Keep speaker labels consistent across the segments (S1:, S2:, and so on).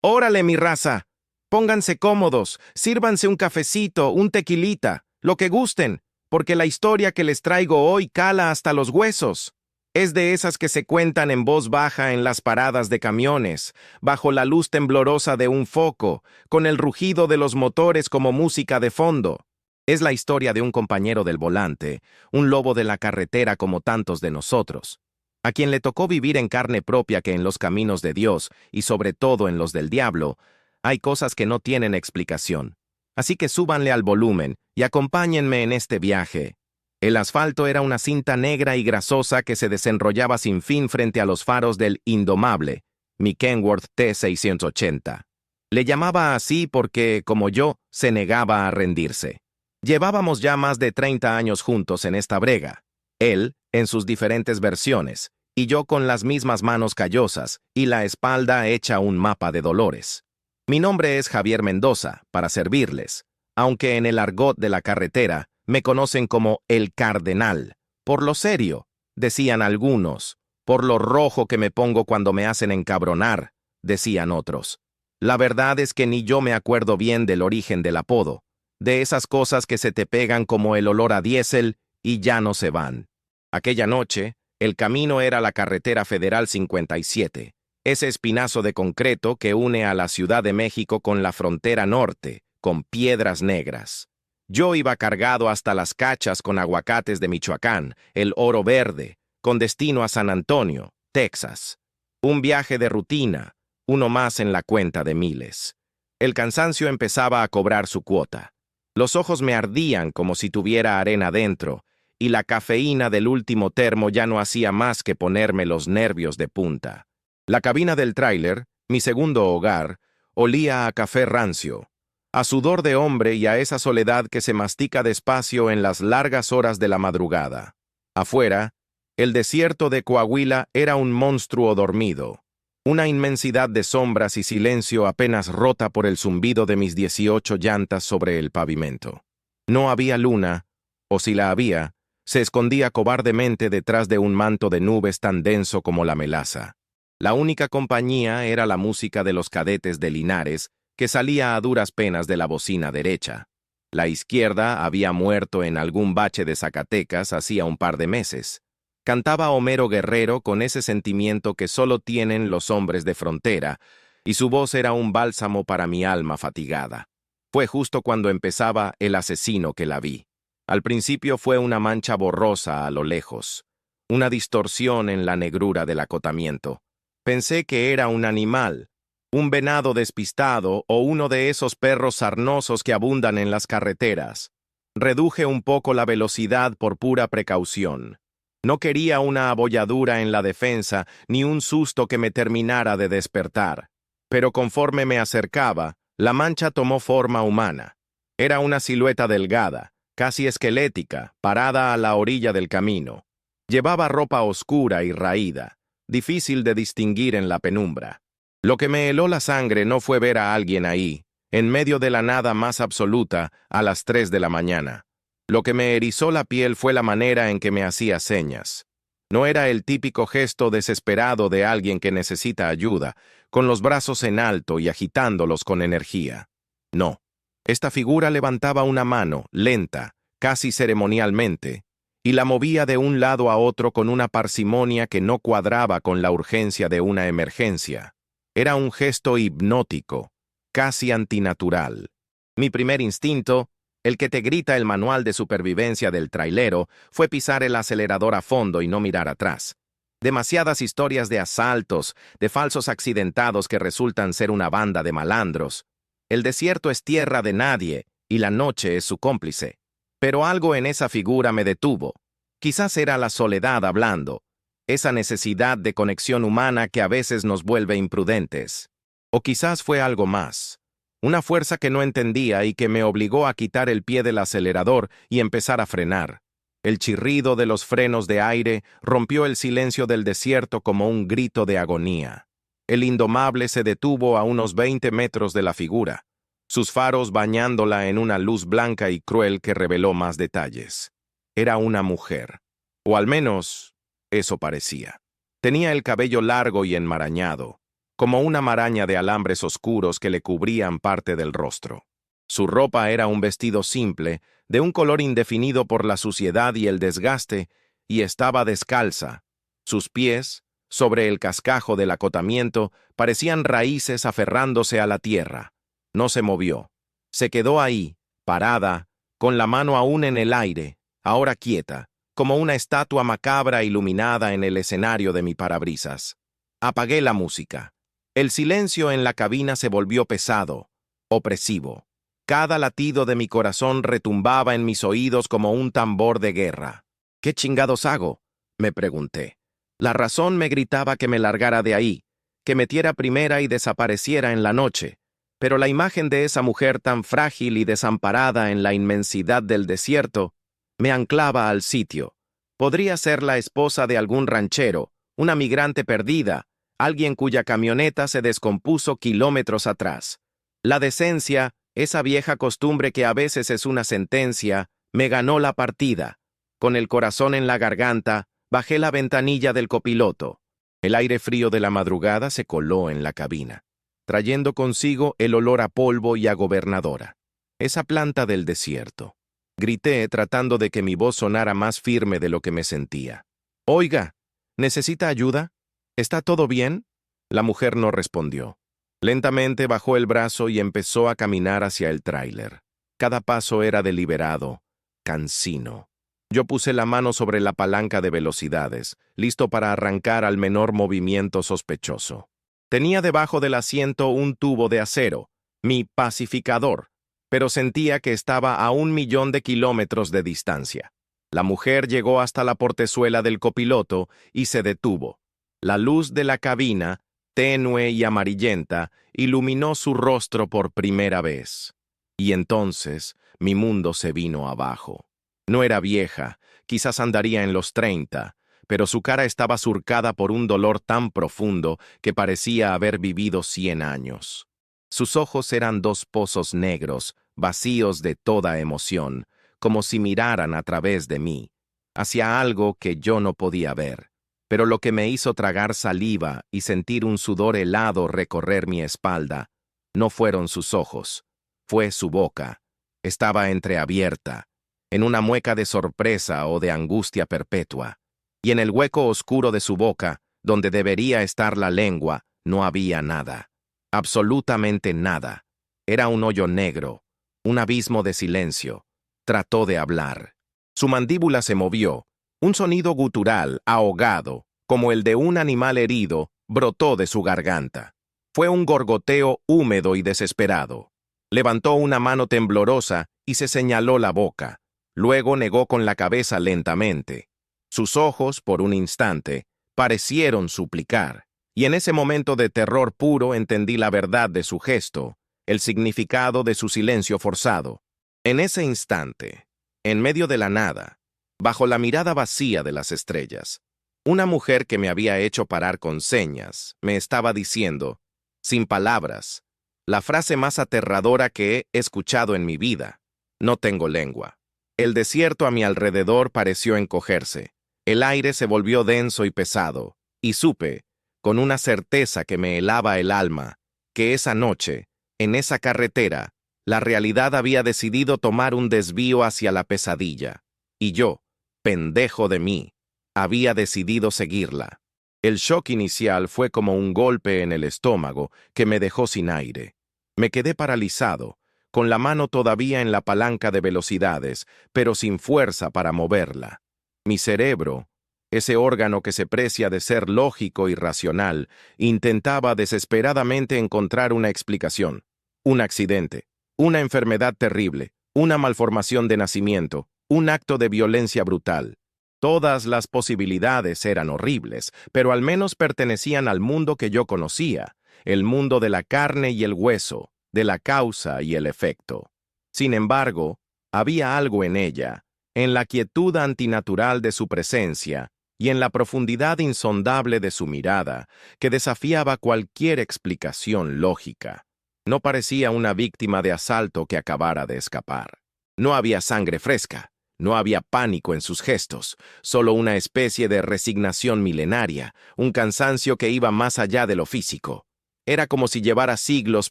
S1: Órale, mi raza. Pónganse cómodos, sírvanse un cafecito, un tequilita, lo que gusten, porque la historia que les traigo hoy cala hasta los huesos. Es de esas que se cuentan en voz baja en las paradas de camiones, bajo la luz temblorosa de un foco, con el rugido de los motores como música de fondo. Es la historia de un compañero del volante, un lobo de la carretera como tantos de nosotros, a quien le tocó vivir en carne propia que en los caminos de Dios, y sobre todo en los del diablo, hay cosas que no tienen explicación. Así que súbanle al volumen y acompáñenme en este viaje. El asfalto era una cinta negra y grasosa que se desenrollaba sin fin frente a los faros del indomable, mi Kenworth T680. Le llamaba así porque, como yo, se negaba a rendirse. Llevábamos ya más de 30 años juntos en esta brega. Él, en sus diferentes versiones, y yo con las mismas manos callosas y la espalda hecha un mapa de dolores. Mi nombre es Javier Mendoza, para servirles, aunque en el argot de la carretera me conocen como el Cardenal, por lo serio, decían algunos, por lo rojo que me pongo cuando me hacen encabronar, decían otros. La verdad es que ni yo me acuerdo bien del origen del apodo, de esas cosas que se te pegan como el olor a diésel y ya no se van. Aquella noche, el camino era la carretera Federal 57, ese espinazo de concreto que une a la Ciudad de México con la frontera norte, con piedras negras. Yo iba cargado hasta las cachas con aguacates de Michoacán, el oro verde, con destino a San Antonio, Texas. Un viaje de rutina, uno más en la cuenta de miles. El cansancio empezaba a cobrar su cuota. Los ojos me ardían como si tuviera arena dentro, y la cafeína del último termo ya no hacía más que ponerme los nervios de punta. La cabina del tráiler, mi segundo hogar, olía a café rancio, a sudor de hombre y a esa soledad que se mastica despacio en las largas horas de la madrugada. Afuera, el desierto de Coahuila era un monstruo dormido, una inmensidad de sombras y silencio apenas rota por el zumbido de mis 18 llantas sobre el pavimento. No había luna, o si la había, se escondía cobardemente detrás de un manto de nubes tan denso como la melaza. La única compañía era la música de los cadetes de Linares, que salía a duras penas de la bocina derecha. La izquierda había muerto en algún bache de Zacatecas hacía un par de meses. Cantaba Homero Guerrero con ese sentimiento que solo tienen los hombres de frontera, y su voz era un bálsamo para mi alma fatigada. Fue justo cuando empezaba El asesino que la vi. Al principio fue una mancha borrosa a lo lejos, una distorsión en la negrura del acotamiento. Pensé que era un animal, un venado despistado o uno de esos perros sarnosos que abundan en las carreteras. Reduje un poco la velocidad por pura precaución. No quería una abolladura en la defensa ni un susto que me terminara de despertar. Pero conforme me acercaba, la mancha tomó forma humana. Era una silueta delgada, casi esquelética, parada a la orilla del camino. Llevaba ropa oscura y raída, difícil de distinguir en la penumbra. Lo que me heló la sangre no fue ver a alguien ahí, en medio de la nada más absoluta, a las 3 de la mañana. Lo que me erizó la piel fue la manera en que me hacía señas. No era el típico gesto desesperado de alguien que necesita ayuda, con los brazos en alto y agitándolos con energía. No. Esta figura levantaba una mano, lenta, casi ceremonialmente, y la movía de un lado a otro con una parsimonia que no cuadraba con la urgencia de una emergencia. Era un gesto hipnótico, casi antinatural. Mi primer instinto, el que te grita el manual de supervivencia del trailero, fue pisar el acelerador a fondo y no mirar atrás. Demasiadas historias de asaltos, de falsos accidentados que resultan ser una banda de malandros. El desierto es tierra de nadie, y la noche es su cómplice. Pero algo en esa figura me detuvo. Quizás era la soledad hablando, esa necesidad de conexión humana que a veces nos vuelve imprudentes. O quizás fue algo más. Una fuerza que no entendía y que me obligó a quitar el pie del acelerador y empezar a frenar. El chirrido de los frenos de aire rompió el silencio del desierto como un grito de agonía. El indomable se detuvo a unos 20 metros de la figura, sus faros bañándola en una luz blanca y cruel que reveló más detalles. Era una mujer, o al menos eso parecía. Tenía el cabello largo y enmarañado, como una maraña de alambres oscuros que le cubrían parte del rostro. Su ropa era un vestido simple, de un color indefinido por la suciedad y el desgaste, y estaba descalza. Sus pies, sobre el cascajo del acotamiento, parecían raíces aferrándose a la tierra. No se movió. Se quedó ahí, parada, con la mano aún en el aire, ahora quieta, como una estatua macabra iluminada en el escenario de mi parabrisas. Apagué la música. El silencio en la cabina se volvió pesado, opresivo. Cada latido de mi corazón retumbaba en mis oídos como un tambor de guerra. ¿Qué chingados hago?, me pregunté. La razón me gritaba que me largara de ahí, que metiera primera y desapareciera en la noche, pero la imagen de esa mujer tan frágil y desamparada en la inmensidad del desierto me anclaba al sitio. Podría ser la esposa de algún ranchero, una migrante perdida, alguien cuya camioneta se descompuso kilómetros atrás. La decencia, esa vieja costumbre que a veces es una sentencia, me ganó la partida. Con el corazón en la garganta, bajé la ventanilla del copiloto. El aire frío de la madrugada se coló en la cabina, trayendo consigo el olor a polvo y a gobernadora. Esa planta del desierto. Grité tratando de que mi voz sonara más firme de lo que me sentía. «Oiga, ¿necesita ayuda? ¿Está todo bien?» La mujer no respondió. Lentamente bajó el brazo y empezó a caminar hacia el tráiler. Cada paso era deliberado, cansino. Yo puse la mano sobre la palanca de velocidades, listo para arrancar al menor movimiento sospechoso. Tenía debajo del asiento un tubo de acero, mi pacificador, pero sentía que estaba a 1.000.000 de kilómetros de distancia. La mujer llegó hasta la portezuela del copiloto y se detuvo. La luz de la cabina, tenue y amarillenta, iluminó su rostro por primera vez. Y entonces mi mundo se vino abajo. No era vieja, quizás andaría en los 30, pero su cara estaba surcada por un dolor tan profundo que parecía haber vivido 100 años. Sus ojos eran 2 pozos negros, vacíos de toda emoción, como si miraran a través de mí, hacia algo que yo no podía ver. Pero lo que me hizo tragar saliva y sentir un sudor helado recorrer mi espalda no fueron sus ojos, fue su boca. Estaba entreabierta, en una mueca de sorpresa o de angustia perpetua, y en el hueco oscuro de su boca, donde debería estar la lengua, no había nada. Absolutamente nada. Era un hoyo negro, un abismo de silencio. Trató de hablar. Su mandíbula se movió. Un sonido gutural, ahogado, como el de un animal herido, brotó de su garganta. Fue un gorgoteo húmedo y desesperado. Levantó una mano temblorosa y se señaló la boca. Luego negó con la cabeza lentamente. Sus ojos, por un instante, parecieron suplicar, y en ese momento de terror puro entendí la verdad de su gesto, el significado de su silencio forzado. En ese instante, en medio de la nada, bajo la mirada vacía de las estrellas, una mujer que me había hecho parar con señas me estaba diciendo, sin palabras, la frase más aterradora que he escuchado en mi vida: no tengo lengua. El desierto a mi alrededor pareció encogerse. El aire se volvió denso y pesado, y supe, con una certeza que me helaba el alma, que esa noche, en esa carretera, la realidad había decidido tomar un desvío hacia la pesadilla, y yo, pendejo de mí, había decidido seguirla. El shock inicial fue como un golpe en el estómago que me dejó sin aire. Me quedé paralizado, con la mano todavía en la palanca de velocidades, pero sin fuerza para moverla. Mi cerebro, ese órgano que se precia de ser lógico y racional, intentaba desesperadamente encontrar una explicación. Un accidente, una enfermedad terrible, una malformación de nacimiento, un acto de violencia brutal. Todas las posibilidades eran horribles, pero al menos pertenecían al mundo que yo conocía, el mundo de la carne y el hueso, de la causa y el efecto. Sin embargo, había algo en ella, en la quietud antinatural de su presencia y en la profundidad insondable de su mirada, que desafiaba cualquier explicación lógica. No parecía una víctima de asalto que acabara de escapar. No había sangre fresca, no había pánico en sus gestos, solo una especie de resignación milenaria, un cansancio que iba más allá de lo físico. Era como si llevara siglos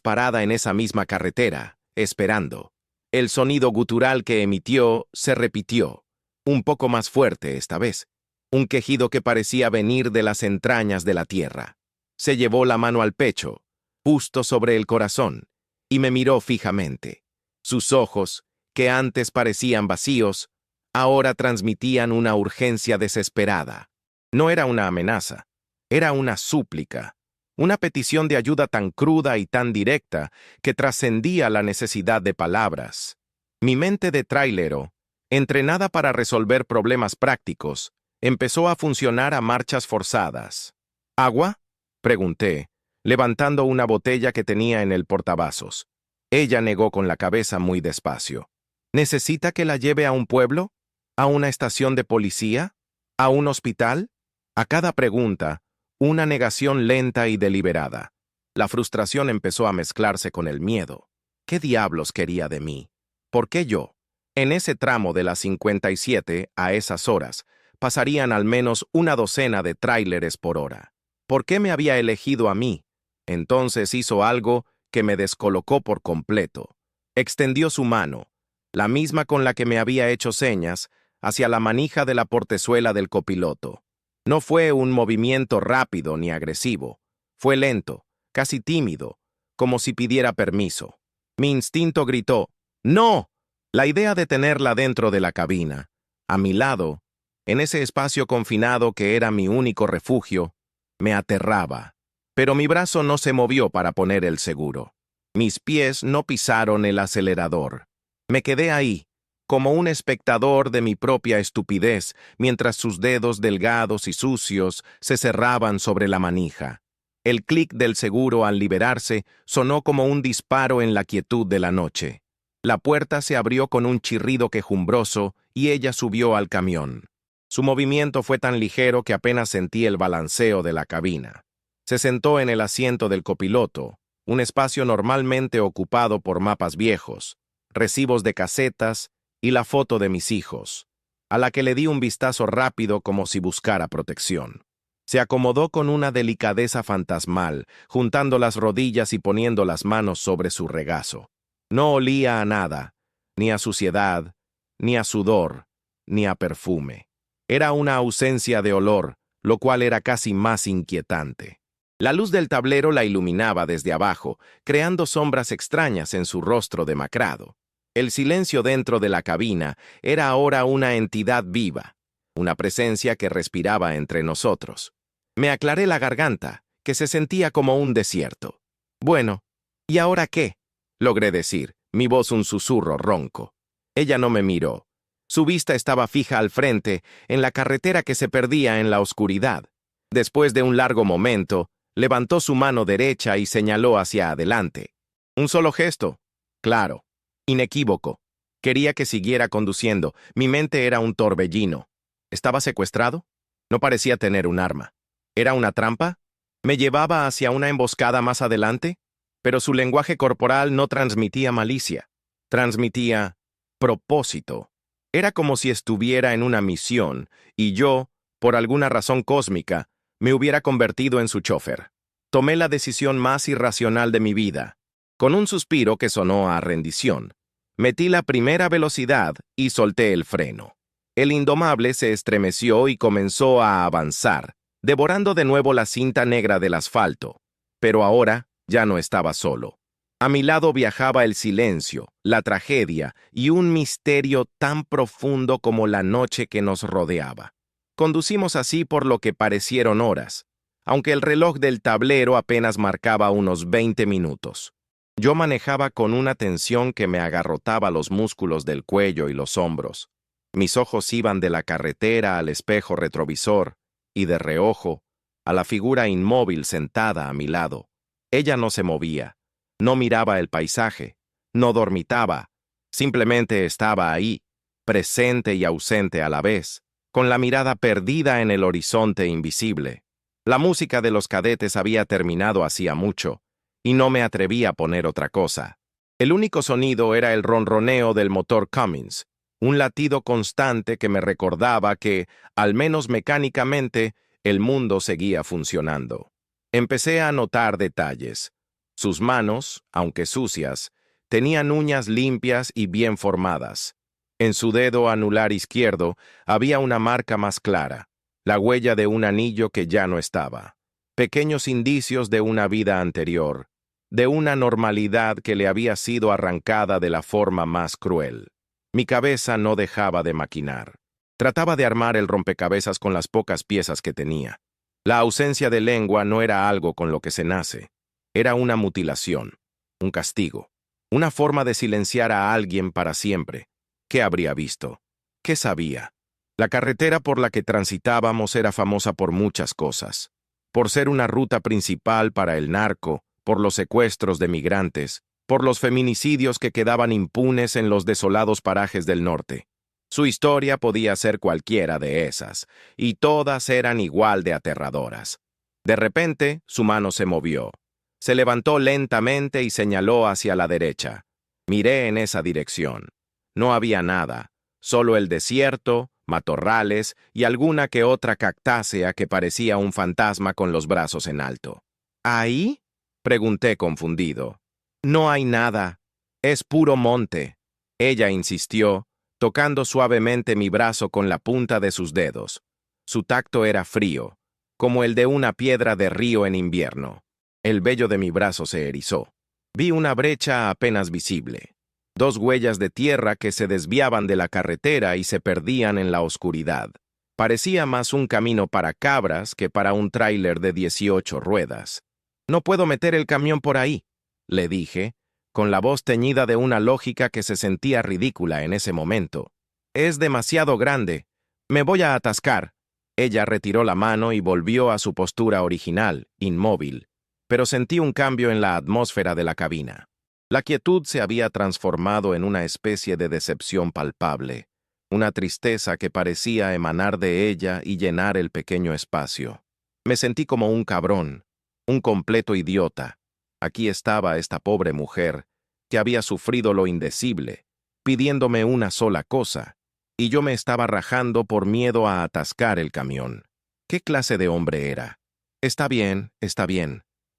S1: parada en esa misma carretera, esperando. El sonido gutural que emitió se repitió, un poco más fuerte esta vez, un quejido que parecía venir de las entrañas de la tierra. Se llevó la mano al pecho, justo sobre el corazón, y me miró fijamente. Sus ojos, que antes parecían vacíos, ahora transmitían una urgencia desesperada. No era una amenaza, era una súplica, una petición de ayuda tan cruda y tan directa que trascendía la necesidad de palabras. Mi mente de trailero, entrenada para resolver problemas prácticos, empezó a funcionar a marchas forzadas. ¿Agua?, pregunté, levantando una botella que tenía en el portavasos. Ella negó con la cabeza muy despacio. ¿Necesita que la lleve a un pueblo? ¿A una estación de policía? ¿A un hospital? A cada pregunta, una negación lenta y deliberada. La frustración empezó a mezclarse con el miedo. ¿Qué diablos quería de mí? ¿Por qué yo? En ese tramo de las 57, a esas horas, pasarían al menos una docena de tráileres por hora. ¿Por qué me había elegido a mí? Entonces hizo algo que me descolocó por completo. Extendió su mano, la misma con la que me había hecho señas, hacia la manija de la portezuela del copiloto. No fue un movimiento rápido ni agresivo. Fue lento, casi tímido, como si pidiera permiso. Mi instinto gritó, ¡no! La idea de tenerla dentro de la cabina, a mi lado, en ese espacio confinado que era mi único refugio, me aterraba. Pero mi brazo no se movió para poner el seguro. Mis pies no pisaron el acelerador. Me quedé ahí, como un espectador de mi propia estupidez, mientras sus dedos delgados y sucios se cerraban sobre la manija. El clic del seguro al liberarse sonó como un disparo en la quietud de la noche. La puerta se abrió con un chirrido quejumbroso y ella subió al camión. Su movimiento fue tan ligero que apenas sentí el balanceo de la cabina. Se sentó en el asiento del copiloto, un espacio normalmente ocupado por mapas viejos, recibos de casetas y la foto de mis hijos, a la que le di un vistazo rápido como si buscara protección. Se acomodó con una delicadeza fantasmal, juntando las rodillas y poniendo las manos sobre su regazo. No olía a nada, ni a suciedad, ni a sudor, ni a perfume. Era una ausencia de olor, lo cual era casi más inquietante. La luz del tablero la iluminaba desde abajo, creando sombras extrañas en su rostro demacrado. El silencio dentro de la cabina era ahora una entidad viva, una presencia que respiraba entre nosotros. Me aclaré la garganta, que se sentía como un desierto. Bueno, ¿y ahora qué?, logré decir, mi voz un susurro ronco. Ella no me miró. Su vista estaba fija al frente, en la carretera que se perdía en la oscuridad. Después de un largo momento, levantó su mano derecha y señaló hacia adelante. Un solo gesto, claro, inequívoco. Quería que siguiera conduciendo. Mi mente era un torbellino. ¿Estaba secuestrado? No parecía tener un arma. ¿Era una trampa? ¿Me llevaba hacia una emboscada más adelante? Pero su lenguaje corporal no transmitía malicia. Transmitía propósito. Era como si estuviera en una misión y yo, por alguna razón cósmica, me hubiera convertido en su chofer. Tomé la decisión más irracional de mi vida. Con un suspiro que sonó a rendición, metí la primera velocidad y solté el freno. El indomable se estremeció y comenzó a avanzar, devorando de nuevo la cinta negra del asfalto. Pero ahora ya no estaba solo. A mi lado viajaba el silencio, la tragedia y un misterio tan profundo como la noche que nos rodeaba. Conducimos así por lo que parecieron horas, aunque el reloj del tablero apenas marcaba unos 20 minutos. Yo manejaba con una tensión que me agarrotaba los músculos del cuello y los hombros. Mis ojos iban de la carretera al espejo retrovisor y de reojo a la figura inmóvil sentada a mi lado. Ella no se movía, no miraba el paisaje, no dormitaba, simplemente estaba ahí, presente y ausente a la vez, con la mirada perdida en el horizonte invisible. La música de los cadetes había terminado hacía mucho, y no me atreví a poner otra cosa. El único sonido era el ronroneo del motor Cummins, un latido constante que me recordaba que, al menos mecánicamente, el mundo seguía funcionando. Empecé a notar detalles. Sus manos, aunque sucias, tenían uñas limpias y bien formadas. En su dedo anular izquierdo había una marca más clara, la huella de un anillo que ya no estaba. Pequeños indicios de una vida anterior, de una normalidad que le había sido arrancada de la forma más cruel. Mi cabeza no dejaba de maquinar. Trataba de armar el rompecabezas con las pocas piezas que tenía. La ausencia de lengua no era algo con lo que se nace. Era una mutilación, un castigo, una forma de silenciar a alguien para siempre. ¿Qué habría visto? ¿Qué sabía? La carretera por la que transitábamos era famosa por muchas cosas. Por ser una ruta principal para el narco, por los secuestros de migrantes, por los feminicidios que quedaban impunes en los desolados parajes del norte. Su historia podía ser cualquiera de esas, y todas eran igual de aterradoras. De repente, su mano se movió. Se levantó lentamente y señaló hacia la derecha. Miré en esa dirección. No había nada, solo el desierto, matorrales y alguna que otra cactácea que parecía un fantasma con los brazos en alto. ¿Ahí? Pregunté confundido. No hay nada. Es puro monte. Ella insistió, tocando suavemente mi brazo con la punta de sus dedos. Su tacto era frío, como el de una piedra de río en invierno. El vello de mi brazo se erizó. Vi una brecha apenas visible. Dos huellas de tierra que se desviaban de la carretera y se perdían en la oscuridad. Parecía más un camino para cabras que para un tráiler de 18 ruedas. «No puedo meter el camión por ahí», le dije, con la voz teñida de una lógica que se sentía ridícula en ese momento. «Es demasiado grande. Me voy a atascar». Ella retiró la mano y volvió a su postura original, inmóvil, pero sentí un cambio en la atmósfera de la cabina. La quietud se había transformado en una especie de decepción palpable, una tristeza que parecía emanar de ella y llenar el pequeño espacio. Me sentí como un cabrón, un completo idiota. Aquí estaba esta pobre mujer, que había sufrido lo indecible, pidiéndome una sola cosa, y yo me estaba rajando por miedo a atascar el camión. ¿Qué clase de hombre era? Está bien,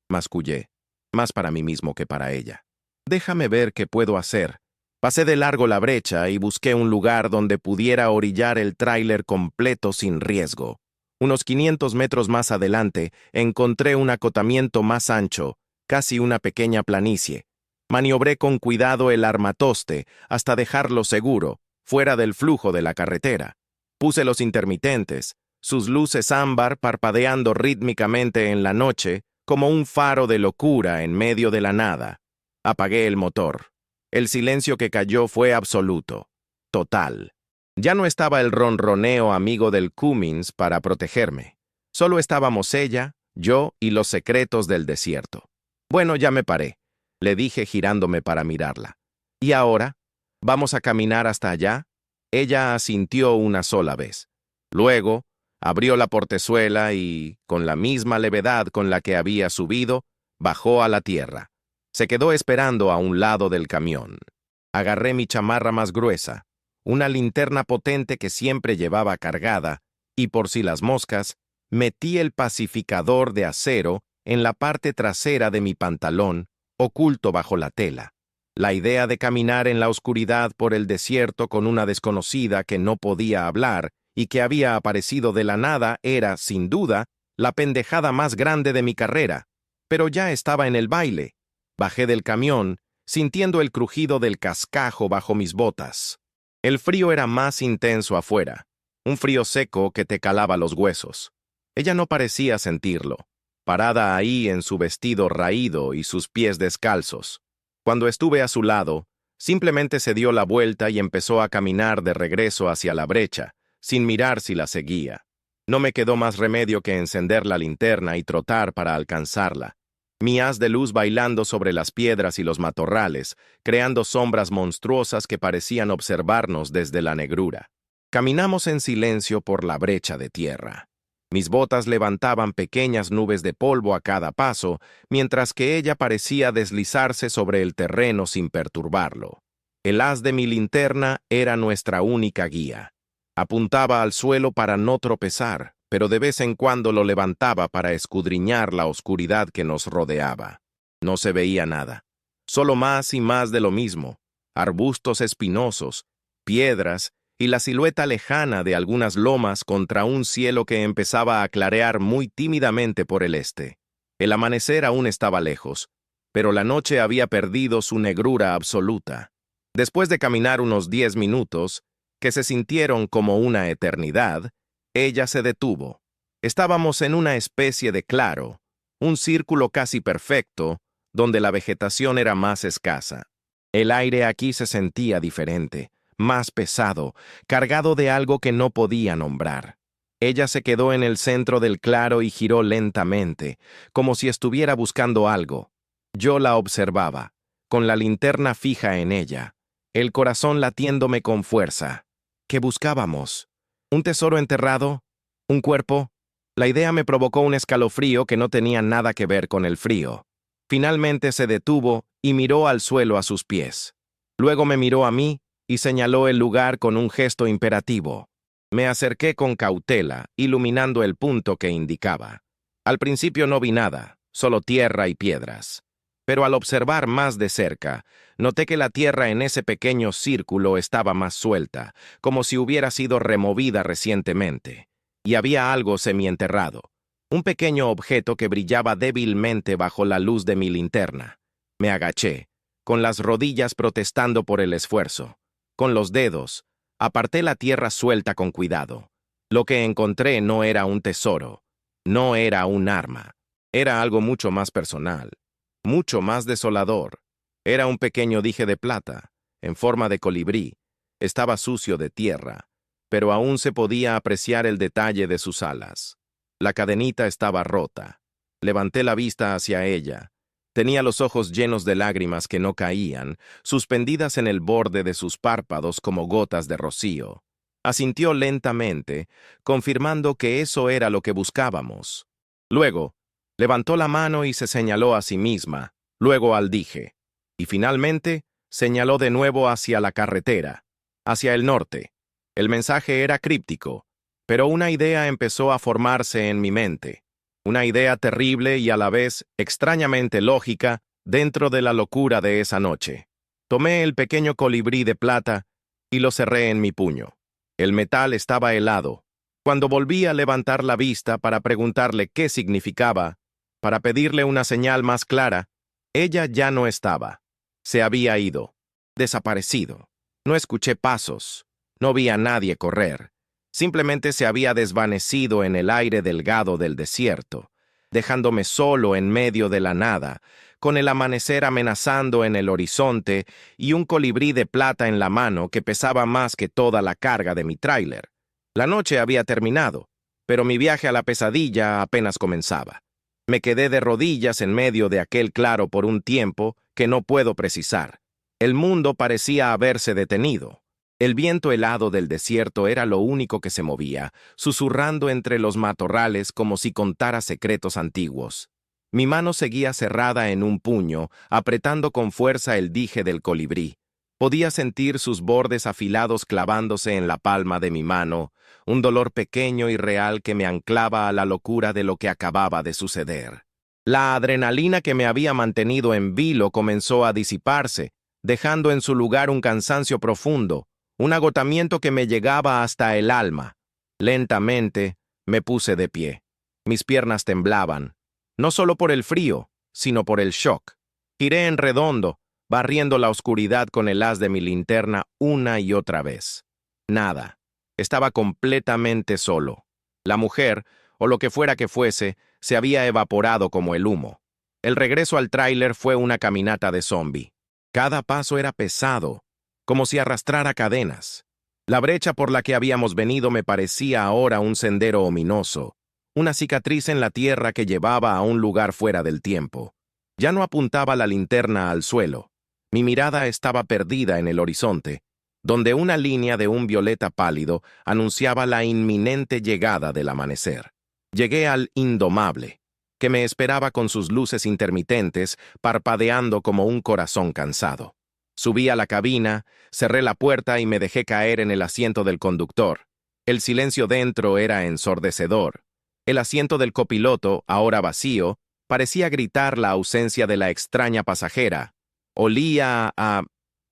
S1: mascullé, más para mí mismo que para ella. Déjame ver qué puedo hacer. Pasé de largo la brecha y busqué un lugar donde pudiera orillar el tráiler completo sin riesgo. Unos 500 metros más adelante encontré un acotamiento más ancho, casi una pequeña planicie. Maniobré con cuidado el armatoste hasta dejarlo seguro, fuera del flujo de la carretera. Puse los intermitentes, sus luces ámbar parpadeando rítmicamente en la noche como un faro de locura en medio de la nada. Apagué el motor. El silencio que cayó fue absoluto, total. Ya no estaba el ronroneo amigo del Cummins para protegerme. Solo estábamos ella, yo y los secretos del desierto. Bueno, ya me paré, le dije girándome para mirarla. ¿Y ahora? ¿Vamos a caminar hasta allá? Ella asintió una sola vez. Luego, abrió la portezuela y, con la misma levedad con la que había subido, bajó a la tierra. Se quedó esperando a un lado del camión. Agarré mi chamarra más gruesa, una linterna potente que siempre llevaba cargada, y por si las moscas, metí el pacificador de acero en la parte trasera de mi pantalón, oculto bajo la tela. La idea de caminar en la oscuridad por el desierto con una desconocida que no podía hablar y que había aparecido de la nada era, sin duda, la pendejada más grande de mi carrera, pero ya estaba en el baile. Bajé del camión, sintiendo el crujido del cascajo bajo mis botas. El frío era más intenso afuera, un frío seco que te calaba los huesos. Ella no parecía sentirlo, parada ahí en su vestido raído y sus pies descalzos. Cuando estuve a su lado, simplemente se dio la vuelta y empezó a caminar de regreso hacia la brecha, sin mirar si la seguía. No me quedó más remedio que encender la linterna y trotar para alcanzarla. Mi haz de luz bailando sobre las piedras y los matorrales, creando sombras monstruosas que parecían observarnos desde la negrura. Caminamos en silencio por la brecha de tierra. Mis botas levantaban pequeñas nubes de polvo a cada paso, mientras que ella parecía deslizarse sobre el terreno sin perturbarlo. El haz de mi linterna era nuestra única guía. Apuntaba al suelo para no tropezar, pero de vez en cuando lo levantaba para escudriñar la oscuridad que nos rodeaba. No se veía nada, solo más y más de lo mismo, arbustos espinosos, piedras y la silueta lejana de algunas lomas contra un cielo que empezaba a clarear muy tímidamente por el este. El amanecer aún estaba lejos, pero la noche había perdido su negrura absoluta. Después de caminar unos 10 minutos, que se sintieron como una eternidad, ella se detuvo. Estábamos en una especie de claro, un círculo casi perfecto, donde la vegetación era más escasa. El aire aquí se sentía diferente, más pesado, cargado de algo que no podía nombrar. Ella se quedó en el centro del claro y giró lentamente, como si estuviera buscando algo. Yo la observaba, con la linterna fija en ella, el corazón latiéndome con fuerza. ¿Qué buscábamos? ¿Un tesoro enterrado? ¿Un cuerpo? La idea me provocó un escalofrío que no tenía nada que ver con el frío. Finalmente se detuvo y miró al suelo a sus pies. Luego me miró a mí y señaló el lugar con un gesto imperativo. Me acerqué con cautela, iluminando el punto que indicaba. Al principio no vi nada, solo tierra y piedras. Pero al observar más de cerca, noté que la tierra en ese pequeño círculo estaba más suelta, como si hubiera sido removida recientemente. Y había algo semienterrado, un pequeño objeto que brillaba débilmente bajo la luz de mi linterna. Me agaché, con las rodillas protestando por el esfuerzo. Con los dedos, aparté la tierra suelta con cuidado. Lo que encontré no era un tesoro, no era un arma, era algo mucho más personal, mucho más desolador. Era un pequeño dije de plata, en forma de colibrí. Estaba sucio de tierra, pero aún se podía apreciar el detalle de sus alas. La cadenita estaba rota. Levanté la vista hacia ella. Tenía los ojos llenos de lágrimas que no caían, suspendidas en el borde de sus párpados como gotas de rocío. Asintió lentamente, confirmando que eso era lo que buscábamos. Luego, levantó la mano y se señaló a sí misma, luego al dije, y finalmente señaló de nuevo hacia la carretera, hacia el norte. El mensaje era críptico, pero una idea empezó a formarse en mi mente. Una idea terrible y a la vez extrañamente lógica dentro de la locura de esa noche. Tomé el pequeño colibrí de plata y lo cerré en mi puño. El metal estaba helado. Cuando volví a levantar la vista para preguntarle qué significaba, para pedirle una señal más clara, ella ya no estaba. Se había ido, desaparecido. No escuché pasos, no vi a nadie correr. Simplemente se había desvanecido en el aire delgado del desierto, dejándome solo en medio de la nada, con el amanecer amenazando en el horizonte y un colibrí de plata en la mano que pesaba más que toda la carga de mi tráiler. La noche había terminado, pero mi viaje a la pesadilla apenas comenzaba. Me quedé de rodillas en medio de aquel claro por un tiempo que no puedo precisar. El mundo parecía haberse detenido. El viento helado del desierto era lo único que se movía, susurrando entre los matorrales como si contara secretos antiguos. Mi mano seguía cerrada en un puño, apretando con fuerza el dije del colibrí. Podía sentir sus bordes afilados clavándose en la palma de mi mano, un dolor pequeño y real que me anclaba a la locura de lo que acababa de suceder. La adrenalina que me había mantenido en vilo comenzó a disiparse, dejando en su lugar un cansancio profundo, un agotamiento que me llegaba hasta el alma. Lentamente me puse de pie. Mis piernas temblaban, no solo por el frío, sino por el shock. Giré en redondo, barriendo la oscuridad con el haz de mi linterna una y otra vez. Nada. Estaba completamente solo. La mujer, o lo que fuera que fuese, se había evaporado como el humo. El regreso al tráiler fue una caminata de zombie. Cada paso era pesado, como si arrastrara cadenas. La brecha por la que habíamos venido me parecía ahora un sendero ominoso, una cicatriz en la tierra que llevaba a un lugar fuera del tiempo. Ya no apuntaba la linterna al suelo. Mi mirada estaba perdida en el horizonte, donde una línea de un violeta pálido anunciaba la inminente llegada del amanecer. Llegué al Indomable, que me esperaba con sus luces intermitentes, parpadeando como un corazón cansado. Subí a la cabina, cerré la puerta y me dejé caer en el asiento del conductor. El silencio dentro era ensordecedor. El asiento del copiloto, ahora vacío, parecía gritar la ausencia de la extraña pasajera. Olía a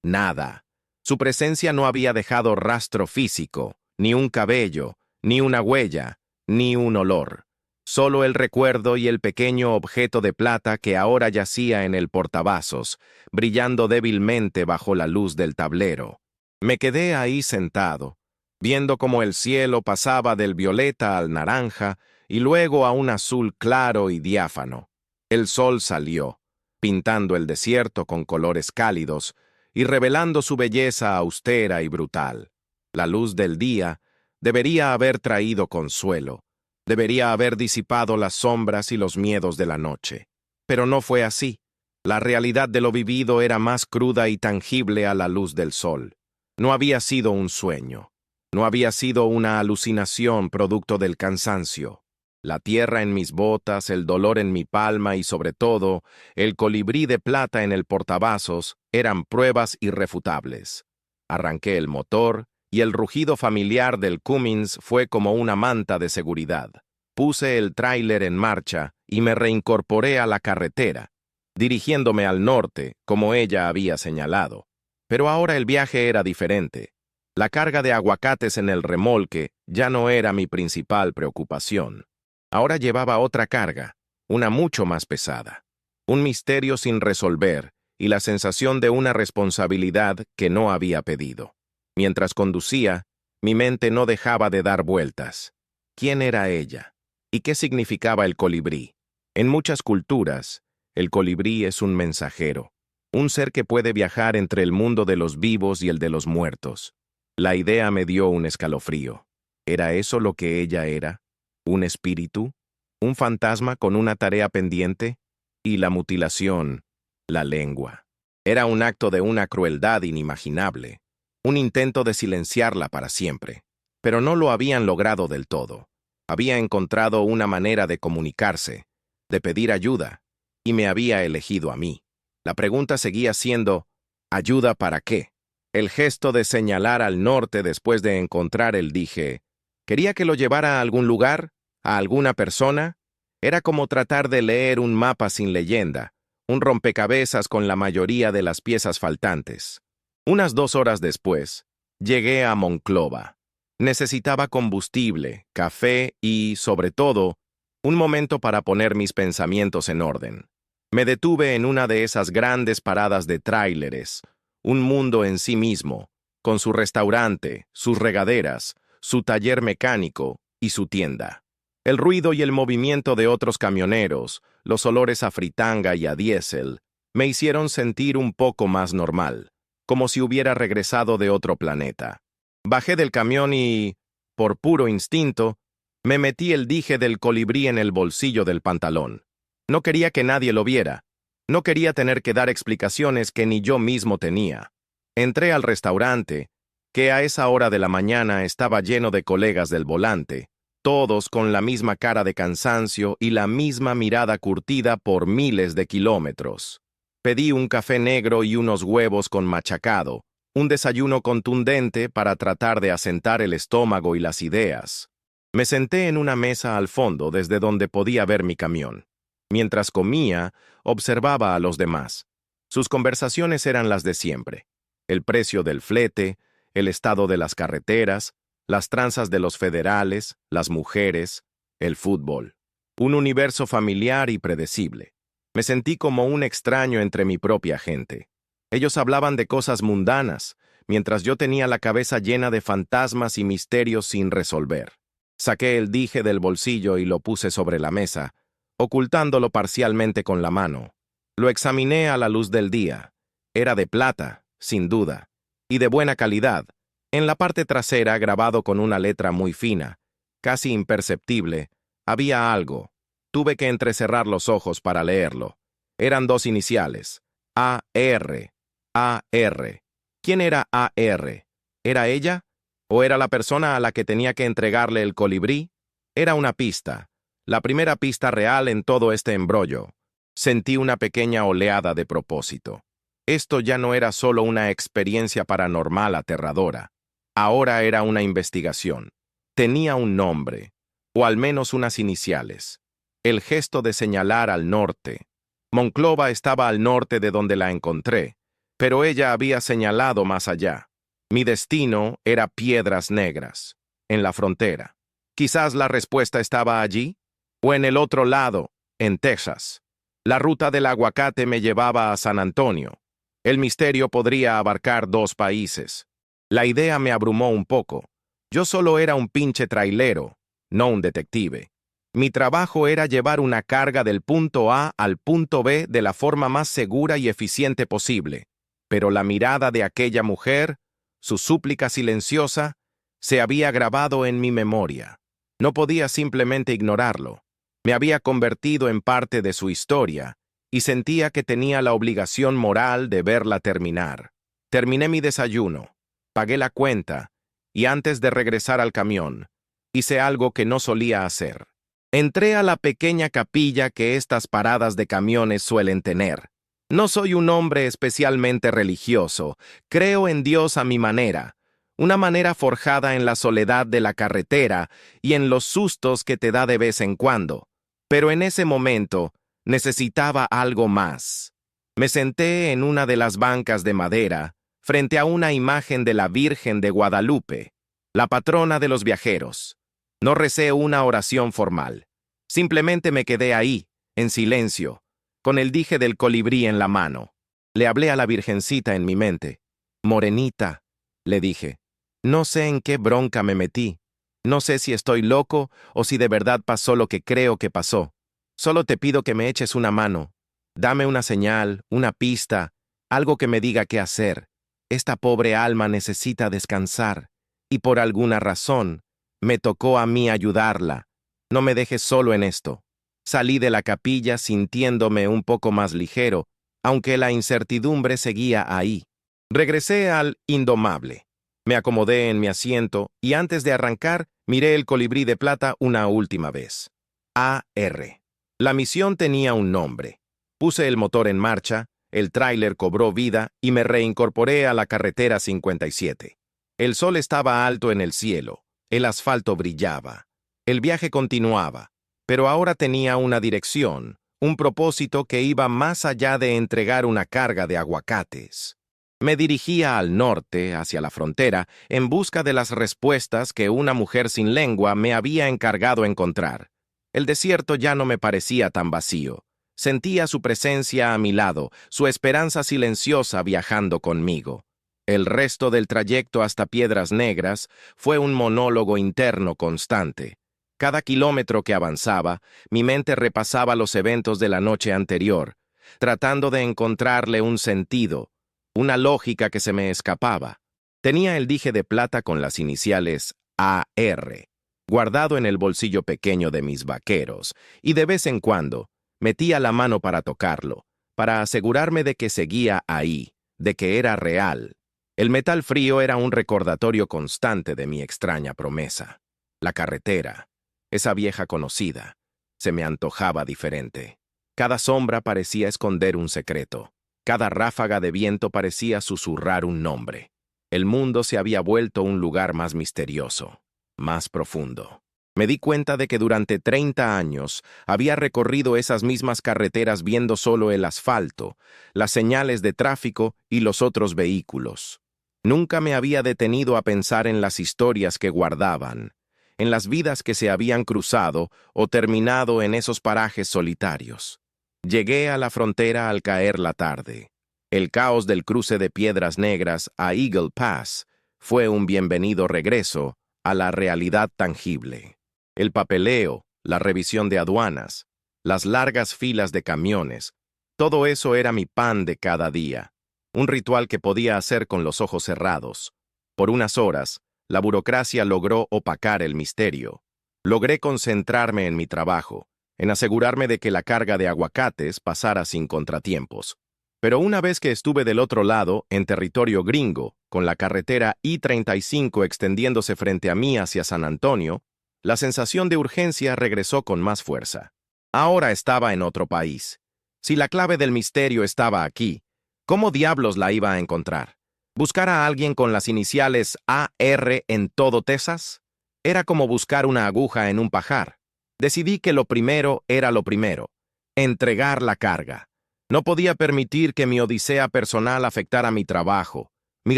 S1: nada. Su presencia no había dejado rastro físico, ni un cabello, ni una huella, ni un olor. Solo el recuerdo y el pequeño objeto de plata que ahora yacía en el portavasos, brillando débilmente bajo la luz del tablero. Me quedé ahí sentado, viendo cómo el cielo pasaba del violeta al naranja y luego a un azul claro y diáfano. El sol salió, pintando el desierto con colores cálidos y revelando su belleza austera y brutal. La luz del día debería haber traído consuelo, debería haber disipado las sombras y los miedos de la noche. Pero no fue así. La realidad de lo vivido era más cruda y tangible a la luz del sol. No había sido un sueño. No había sido una alucinación producto del cansancio. La tierra en mis botas, el dolor en mi palma y, sobre todo, el colibrí de plata en el portavasos eran pruebas irrefutables. Arranqué el motor y el rugido familiar del Cummins fue como una manta de seguridad. Puse el tráiler en marcha y me reincorporé a la carretera, dirigiéndome al norte, como ella había señalado. Pero ahora el viaje era diferente. La carga de aguacates en el remolque ya no era mi principal preocupación. Ahora llevaba otra carga, una mucho más pesada. Un misterio sin resolver y la sensación de una responsabilidad que no había pedido. Mientras conducía, mi mente no dejaba de dar vueltas. ¿Quién era ella? ¿Y qué significaba el colibrí? En muchas culturas, el colibrí es un mensajero, un ser que puede viajar entre el mundo de los vivos y el de los muertos. La idea me dio un escalofrío. ¿Era eso lo que ella era? ¿Un espíritu? ¿Un fantasma con una tarea pendiente? Y la mutilación, la lengua. Era un acto de una crueldad inimaginable, un intento de silenciarla para siempre. Pero no lo habían logrado del todo. Había encontrado una manera de comunicarse, de pedir ayuda, y me había elegido a mí. La pregunta seguía siendo, ¿ayuda para qué? El gesto de señalar al norte después de encontrar el dije, ¿quería que lo llevara a algún lugar? ¿A alguna persona? Era como tratar de leer un mapa sin leyenda, un rompecabezas con la mayoría de las piezas faltantes. Unas 2 horas después, llegué a Monclova. Necesitaba combustible, café y, sobre todo, un momento para poner mis pensamientos en orden. Me detuve en una de esas grandes paradas de tráileres, un mundo en sí mismo, con su restaurante, sus regaderas, su taller mecánico y su tienda. El ruido y el movimiento de otros camioneros, los olores a fritanga y a diésel, me hicieron sentir un poco más normal, como si hubiera regresado de otro planeta. Bajé del camión y, por puro instinto, me metí el dije del colibrí en el bolsillo del pantalón. No quería que nadie lo viera. No quería tener que dar explicaciones que ni yo mismo tenía. Entré al restaurante, que a esa hora de la mañana estaba lleno de colegas del volante, todos con la misma cara de cansancio y la misma mirada curtida por miles de kilómetros. Pedí un café negro y unos huevos con machacado, un desayuno contundente para tratar de asentar el estómago y las ideas. Me senté en una mesa al fondo desde donde podía ver mi camión. Mientras comía, observaba a los demás. Sus conversaciones eran las de siempre. El precio del flete, el estado de las carreteras, las tranzas de los federales, las mujeres, el fútbol. Un universo familiar y predecible. Me sentí como un extraño entre mi propia gente. Ellos hablaban de cosas mundanas, mientras yo tenía la cabeza llena de fantasmas y misterios sin resolver. Saqué el dije del bolsillo y lo puse sobre la mesa, ocultándolo parcialmente con la mano. Lo examiné a la luz del día. Era de plata, sin duda, y de buena calidad. En la parte trasera, grabado con una letra muy fina, casi imperceptible, había algo. Tuve que entrecerrar los ojos para leerlo. Eran 2 iniciales, A.R. A.R. ¿Quién era A.R.? ¿Era ella? ¿O era la persona a la que tenía que entregarle el colibrí? Era una pista, la primera pista real en todo este embrollo. Sentí una pequeña oleada de propósito. Esto ya no era solo una experiencia paranormal aterradora. Ahora era una investigación. Tenía un nombre, o al menos unas iniciales. El gesto de señalar al norte. Monclova estaba al norte de donde la encontré, pero ella había señalado más allá. Mi destino era Piedras Negras, en la frontera. Quizás la respuesta estaba allí, o en el otro lado, en Texas. La ruta del aguacate me llevaba a San Antonio. El misterio podría abarcar 2 países. La idea me abrumó un poco. Yo solo era un pinche trailero, no un detective. Mi trabajo era llevar una carga del punto A al punto B de la forma más segura y eficiente posible. Pero la mirada de aquella mujer, su súplica silenciosa, se había grabado en mi memoria. No podía simplemente ignorarlo. Me había convertido en parte de su historia y sentía que tenía la obligación moral de verla terminar. Terminé mi desayuno, pagué la cuenta y antes de regresar al camión, hice algo que no solía hacer. Entré a la pequeña capilla que estas paradas de camiones suelen tener. No soy un hombre especialmente religioso, creo en Dios a mi manera, una manera forjada en la soledad de la carretera y en los sustos que te da de vez en cuando. Pero en ese momento necesitaba algo más. Me senté en una de las bancas de madera, frente a una imagen de la Virgen de Guadalupe, la patrona de los viajeros. No recé una oración formal. Simplemente me quedé ahí, en silencio, con el dije del colibrí en la mano. Le hablé a la Virgencita en mi mente. Morenita, le dije, no sé en qué bronca me metí. No sé si estoy loco o si de verdad pasó lo que creo que pasó. Solo te pido que me eches una mano. Dame una señal, una pista, algo que me diga qué hacer. Esta pobre alma necesita descansar, y por alguna razón, me tocó a mí ayudarla. No me dejes solo en esto. Salí de la capilla sintiéndome un poco más ligero, aunque la incertidumbre seguía ahí. Regresé al Indomable. Me acomodé en mi asiento y antes de arrancar, miré el colibrí de plata una última vez. AR. La misión tenía un nombre. Puse el motor en marcha, el tráiler cobró vida y me reincorporé a la carretera 57. El sol estaba alto en el cielo, el asfalto brillaba. El viaje continuaba, pero ahora tenía una dirección, un propósito que iba más allá de entregar una carga de aguacates. Me dirigía al norte, hacia la frontera, en busca de las respuestas que una mujer sin lengua me había encargado encontrar. El desierto ya no me parecía tan vacío. Sentía su presencia a mi lado, su esperanza silenciosa viajando conmigo. El resto del trayecto hasta Piedras Negras fue un monólogo interno constante. Cada kilómetro que avanzaba, mi mente repasaba los eventos de la noche anterior, tratando de encontrarle un sentido, una lógica que se me escapaba. Tenía el dije de plata con las iniciales AR, guardado en el bolsillo pequeño de mis vaqueros, y de vez en cuando metía la mano para tocarlo, para asegurarme de que seguía ahí, de que era real. El metal frío era un recordatorio constante de mi extraña promesa. La carretera, esa vieja conocida, se me antojaba diferente. Cada sombra parecía esconder un secreto. Cada ráfaga de viento parecía susurrar un nombre. El mundo se había vuelto un lugar más misterioso, más profundo. Me di cuenta de que durante 30 años había recorrido esas mismas carreteras viendo solo el asfalto, las señales de tráfico y los otros vehículos. Nunca me había detenido a pensar en las historias que guardaban, en las vidas que se habían cruzado o terminado en esos parajes solitarios. Llegué a la frontera al caer la tarde. El caos del cruce de Piedras Negras a Eagle Pass fue un bienvenido regreso a la realidad tangible. El papeleo, la revisión de aduanas, las largas filas de camiones, todo eso era mi pan de cada día, un ritual que podía hacer con los ojos cerrados. Por unas horas, la burocracia logró opacar el misterio. Logré concentrarme en mi trabajo, en asegurarme de que la carga de aguacates pasara sin contratiempos. Pero una vez que estuve del otro lado, en territorio gringo, con la carretera I-35 extendiéndose frente a mí hacia San Antonio, la sensación de urgencia regresó con más fuerza. Ahora estaba en otro país. Si la clave del misterio estaba aquí, ¿cómo diablos la iba a encontrar? ¿Buscar a alguien con las iniciales AR en todo Texas? Era como buscar una aguja en un pajar. Decidí que lo primero era lo primero: entregar la carga. No podía permitir que mi odisea personal afectara mi trabajo, mi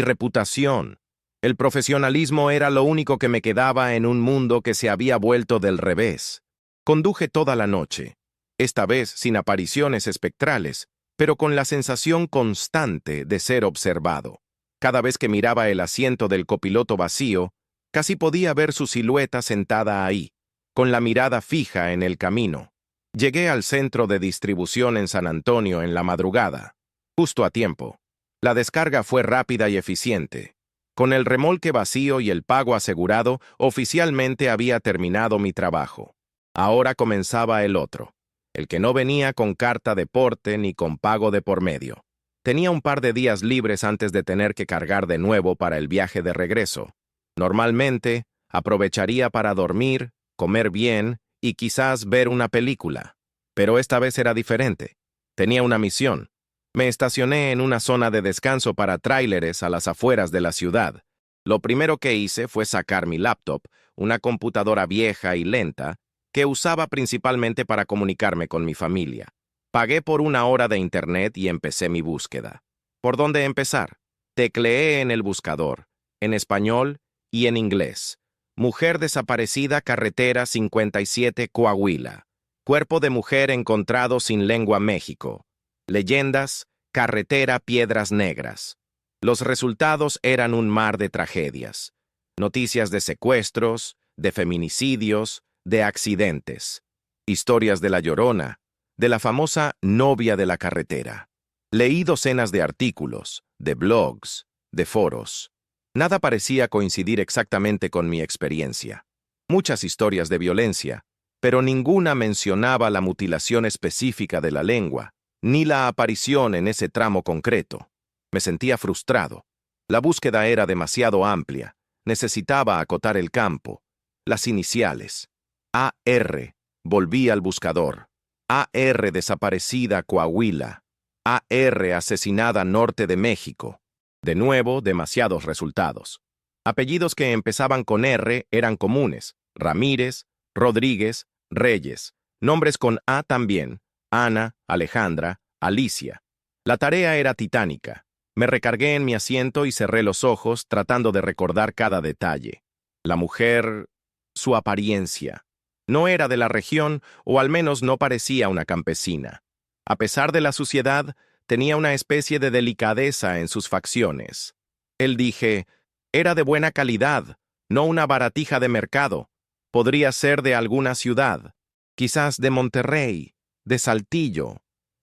S1: reputación. El profesionalismo era lo único que me quedaba en un mundo que se había vuelto del revés. Conduje toda la noche, esta vez sin apariciones espectrales, pero con la sensación constante de ser observado. Cada vez que miraba el asiento del copiloto vacío, casi podía ver su silueta sentada ahí, con la mirada fija en el camino. Llegué al centro de distribución en San Antonio en la madrugada, justo a tiempo. La descarga fue rápida y eficiente. Con el remolque vacío y el pago asegurado, oficialmente había terminado mi trabajo. Ahora comenzaba el otro, el que no venía con carta de porte ni con pago de por medio. Tenía un par de días libres antes de tener que cargar de nuevo para el viaje de regreso. Normalmente, aprovecharía para dormir, comer bien y quizás ver una película. Pero esta vez era diferente. Tenía una misión. Me estacioné en una zona de descanso para tráileres a las afueras de la ciudad. Lo primero que hice fue sacar mi laptop, una computadora vieja y lenta, que usaba principalmente para comunicarme con mi familia. Pagué por una hora de internet y empecé mi búsqueda. ¿Por dónde empezar? Tecleé en el buscador, en español y en inglés. Mujer desaparecida, carretera 57, Coahuila. Cuerpo de mujer encontrado sin lengua, México. Leyendas, carretera, Piedras Negras. Los resultados eran un mar de tragedias. Noticias de secuestros, de feminicidios, de accidentes. Historias de La Llorona, de la famosa novia de la carretera. Leí docenas de artículos, de blogs, de foros. Nada parecía coincidir exactamente con mi experiencia. Muchas historias de violencia, pero ninguna mencionaba la mutilación específica de la lengua, ni la aparición en ese tramo concreto. Me sentía frustrado. La búsqueda era demasiado amplia. Necesitaba acotar el campo. Las iniciales. AR. Volví al buscador. AR desaparecida, Coahuila. AR asesinada, norte de México. De nuevo, demasiados resultados. Apellidos que empezaban con R eran comunes: Ramírez, Rodríguez, Reyes. Nombres con A también: Ana, Alejandra, Alicia. La tarea era titánica. Me recargué en mi asiento y cerré los ojos tratando de recordar cada detalle. La mujer, su apariencia. No era de la región, o al menos no parecía una campesina. A pesar de la suciedad, tenía una especie de delicadeza en sus facciones. Dije, era de buena calidad, no una baratija de mercado. Podría ser de alguna ciudad, quizás de Monterrey, de Saltillo,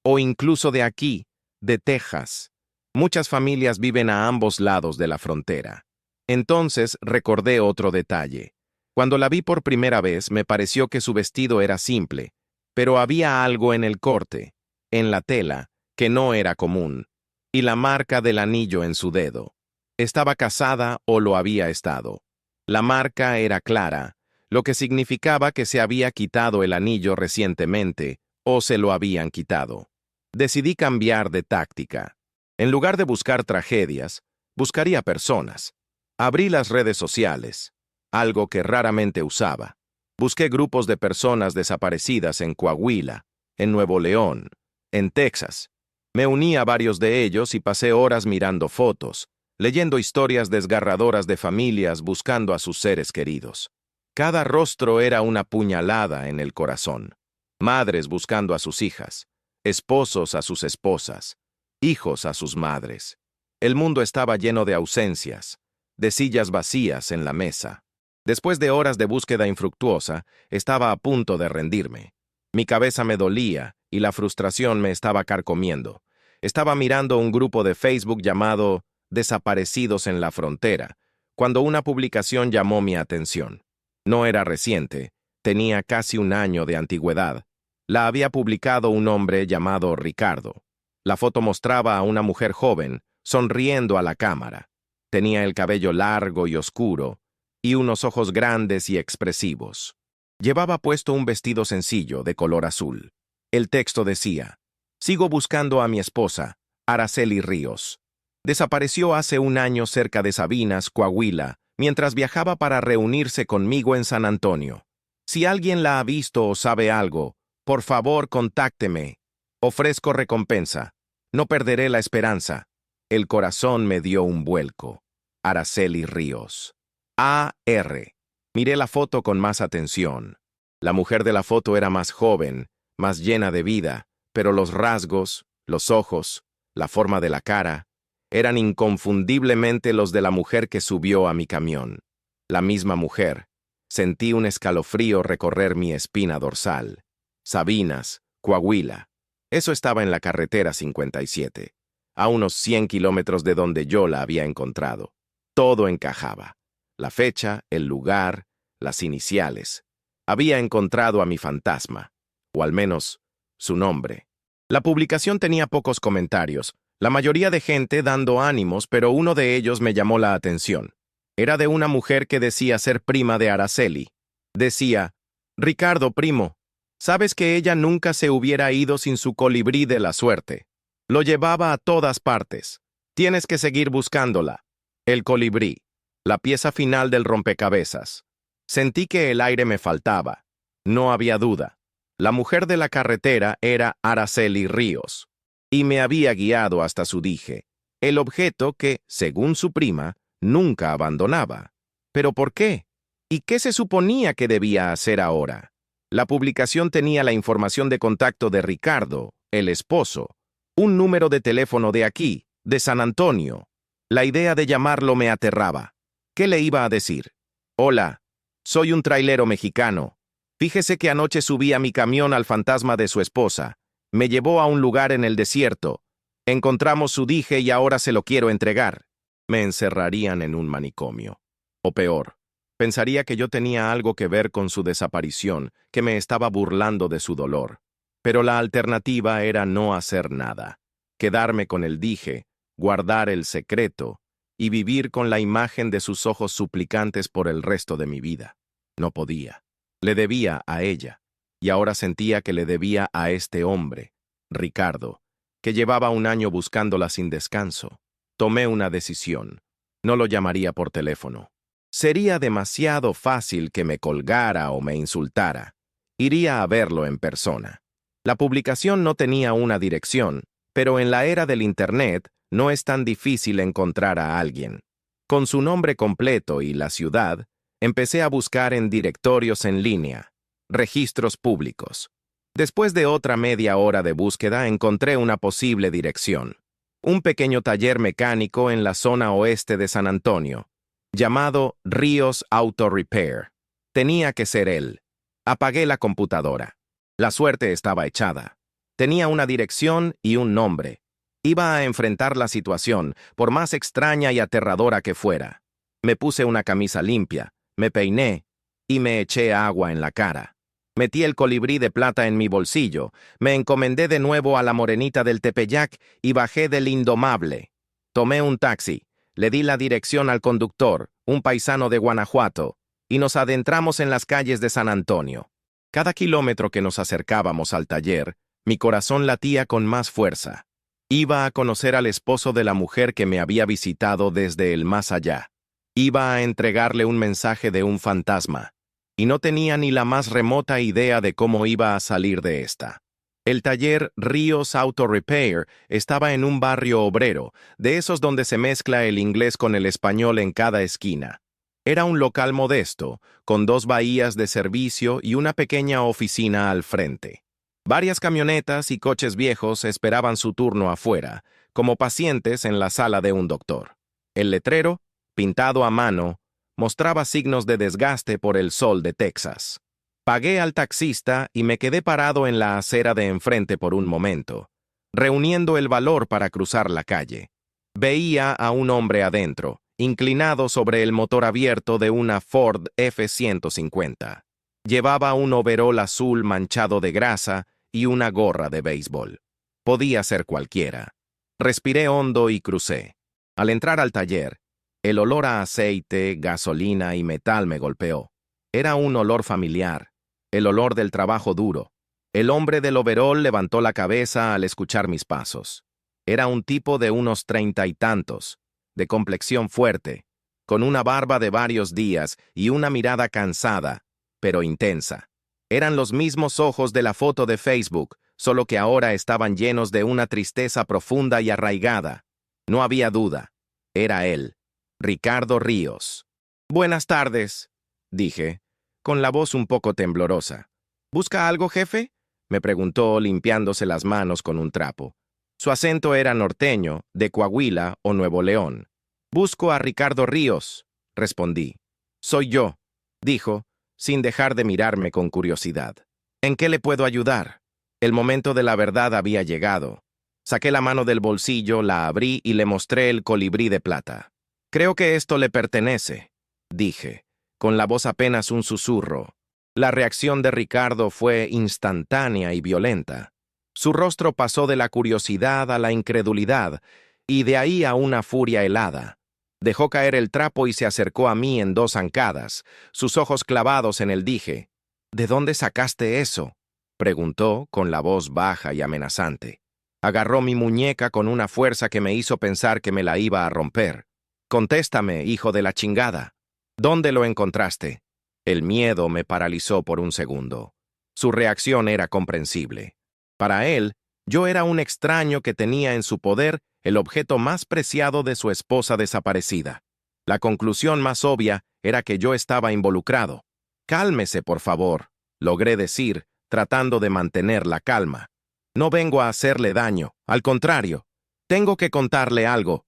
S1: o incluso de aquí, de Texas. Muchas familias viven a ambos lados de la frontera. Entonces recordé otro detalle. Cuando la vi por primera vez, me pareció que su vestido era simple, pero había algo en el corte, en la tela, que no era común, y la marca del anillo en su dedo. Estaba casada o lo había estado. La marca era clara, lo que significaba que se había quitado el anillo recientemente o se lo habían quitado. Decidí cambiar de táctica. En lugar de buscar tragedias, buscaría personas. Abrí las redes sociales, algo que raramente usaba. Busqué grupos de personas desaparecidas en Coahuila, en Nuevo León, en Texas. Me uní a varios de ellos y pasé horas mirando fotos, leyendo historias desgarradoras de familias buscando a sus seres queridos. Cada rostro era una puñalada en el corazón. Madres buscando a sus hijas, esposos a sus esposas, hijos a sus madres. El mundo estaba lleno de ausencias, de sillas vacías en la mesa. Después de horas de búsqueda infructuosa, estaba a punto de rendirme. Mi cabeza me dolía y la frustración me estaba carcomiendo. Estaba mirando un grupo de Facebook llamado Desaparecidos en la Frontera, cuando una publicación llamó mi atención. No era reciente, tenía casi un año de antigüedad. La había publicado un hombre llamado Ricardo. La foto mostraba a una mujer joven, sonriendo a la cámara. Tenía el cabello largo y oscuro, y unos ojos grandes y expresivos. Llevaba puesto un vestido sencillo de color azul. El texto decía: sigo buscando a mi esposa, Araceli Ríos. Desapareció hace un año cerca de Sabinas, Coahuila, mientras viajaba para reunirse conmigo en San Antonio. Si alguien la ha visto o sabe algo, por favor contácteme. Ofrezco recompensa. No perderé la esperanza. El corazón me dio un vuelco. Araceli Ríos. A.R. Miré la foto con más atención. La mujer de la foto era más joven, más llena de vida, pero los rasgos, los ojos, la forma de la cara, eran inconfundiblemente los de la mujer que subió a mi camión. La misma mujer. Sentí un escalofrío recorrer mi espina dorsal. Sabinas, Coahuila. Eso estaba en la carretera 57, a unos 100 kilómetros de donde yo la había encontrado. Todo encajaba. La fecha, el lugar, las iniciales. Había encontrado a mi fantasma, o al menos su nombre. La publicación tenía pocos comentarios, la mayoría de gente dando ánimos, pero uno de ellos me llamó la atención. Era de una mujer que decía ser prima de Araceli. Decía, Ricardo, primo, sabes que ella nunca se hubiera ido sin su colibrí de la suerte. Lo llevaba a todas partes. Tienes que seguir buscándola. El colibrí, la pieza final del rompecabezas. Sentí que el aire me faltaba. No había duda. La mujer de la carretera era Araceli Ríos. Y me había guiado hasta su dije, el objeto que, según su prima, nunca abandonaba. ¿Pero por qué? ¿Y qué se suponía que debía hacer ahora? La publicación tenía la información de contacto de Ricardo, el esposo, un número de teléfono de aquí, de San Antonio. La idea de llamarlo me aterraba. ¿Qué le iba a decir? Hola, soy un trailero mexicano. Fíjese que anoche subí a mi camión al fantasma de su esposa. Me llevó a un lugar en el desierto. Encontramos su dije y ahora se lo quiero entregar. Me encerrarían en un manicomio. O peor, pensaría que yo tenía algo que ver con su desaparición, que me estaba burlando de su dolor. Pero la alternativa era no hacer nada. Quedarme con el dije, guardar el secreto y vivir con la imagen de sus ojos suplicantes por el resto de mi vida. No podía. Le debía a ella. Y ahora sentía que le debía a este hombre, Ricardo, que llevaba un año buscándola sin descanso. Tomé una decisión. No lo llamaría por teléfono. Sería demasiado fácil que me colgara o me insultara. Iría a verlo en persona. La publicación no tenía una dirección, pero en la era del Internet no es tan difícil encontrar a alguien. Con su nombre completo y la ciudad, empecé a buscar en directorios en línea. Registros públicos. Después de otra media hora de búsqueda, encontré una posible dirección. Un pequeño taller mecánico en la zona oeste de San Antonio, llamado Ríos Auto Repair. Tenía que ser él. Apagué la computadora. La suerte estaba echada. Tenía una dirección y un nombre. Iba a enfrentar la situación, por más extraña y aterradora que fuera. Me puse una camisa limpia, me peiné y me eché agua en la cara. Metí el colibrí de plata en mi bolsillo, me encomendé de nuevo a la morenita del Tepeyac y bajé del Indomable. Tomé un taxi, le di la dirección al conductor, un paisano de Guanajuato, y nos adentramos en las calles de San Antonio. Cada kilómetro que nos acercábamos al taller, mi corazón latía con más fuerza. Iba a conocer al esposo de la mujer que me había visitado desde el más allá. Iba a entregarle un mensaje de un fantasma. Y no tenía ni la más remota idea de cómo iba a salir de esta. El taller Ríos Auto Repair estaba en un barrio obrero, de esos donde se mezcla el inglés con el español en cada esquina. Era un local modesto, con 2 bahías de servicio y una pequeña oficina al frente. Varias camionetas y coches viejos esperaban su turno afuera, como pacientes en la sala de un doctor. El letrero, pintado a mano, mostraba signos de desgaste por el sol de Texas. Pagué al taxista y me quedé parado en la acera de enfrente por un momento, reuniendo el valor para cruzar la calle. Veía a un hombre adentro, inclinado sobre el motor abierto de una Ford F-150. Llevaba un overol azul manchado de grasa y una gorra de béisbol. Podía ser cualquiera. Respiré hondo y crucé. Al entrar al taller, el olor a aceite, gasolina y metal me golpeó. Era un olor familiar, el olor del trabajo duro. El hombre del overol levantó la cabeza al escuchar mis pasos. Era un tipo de unos 30 y tantos, de complexión fuerte, con una barba de varios días y una mirada cansada, pero intensa. Eran los mismos ojos de la foto de Facebook, solo que ahora estaban llenos de una tristeza profunda y arraigada. No había duda. Era él, Ricardo Ríos. «Buenas tardes», dije, con la voz un poco temblorosa. «¿Busca algo, jefe?», me preguntó limpiándose las manos con un trapo. Su acento era norteño, de Coahuila o Nuevo León. «Busco a Ricardo Ríos», respondí. «Soy yo», dijo, sin dejar de mirarme con curiosidad. «¿En qué le puedo ayudar?». El momento de la verdad había llegado. Saqué la mano del bolsillo, la abrí y le mostré el colibrí de plata. «Creo que esto le pertenece», dije, con la voz apenas un susurro. La reacción de Ricardo fue instantánea y violenta. Su rostro pasó de la curiosidad a la incredulidad, y de ahí a una furia helada. Dejó caer el trapo y se acercó a mí en 2 zancadas, sus ojos clavados en el dije. «¿De dónde sacaste eso?», preguntó con la voz baja y amenazante. Agarró mi muñeca con una fuerza que me hizo pensar que me la iba a romper. «Contéstame, hijo de la chingada. ¿Dónde lo encontraste?». El miedo me paralizó por un segundo. Su reacción era comprensible. Para él, yo era un extraño que tenía en su poder el objeto más preciado de su esposa desaparecida. La conclusión más obvia era que yo estaba involucrado. «Cálmese, por favor», logré decir, tratando de mantener la calma. «No vengo a hacerle daño, al contrario. Tengo que contarle algo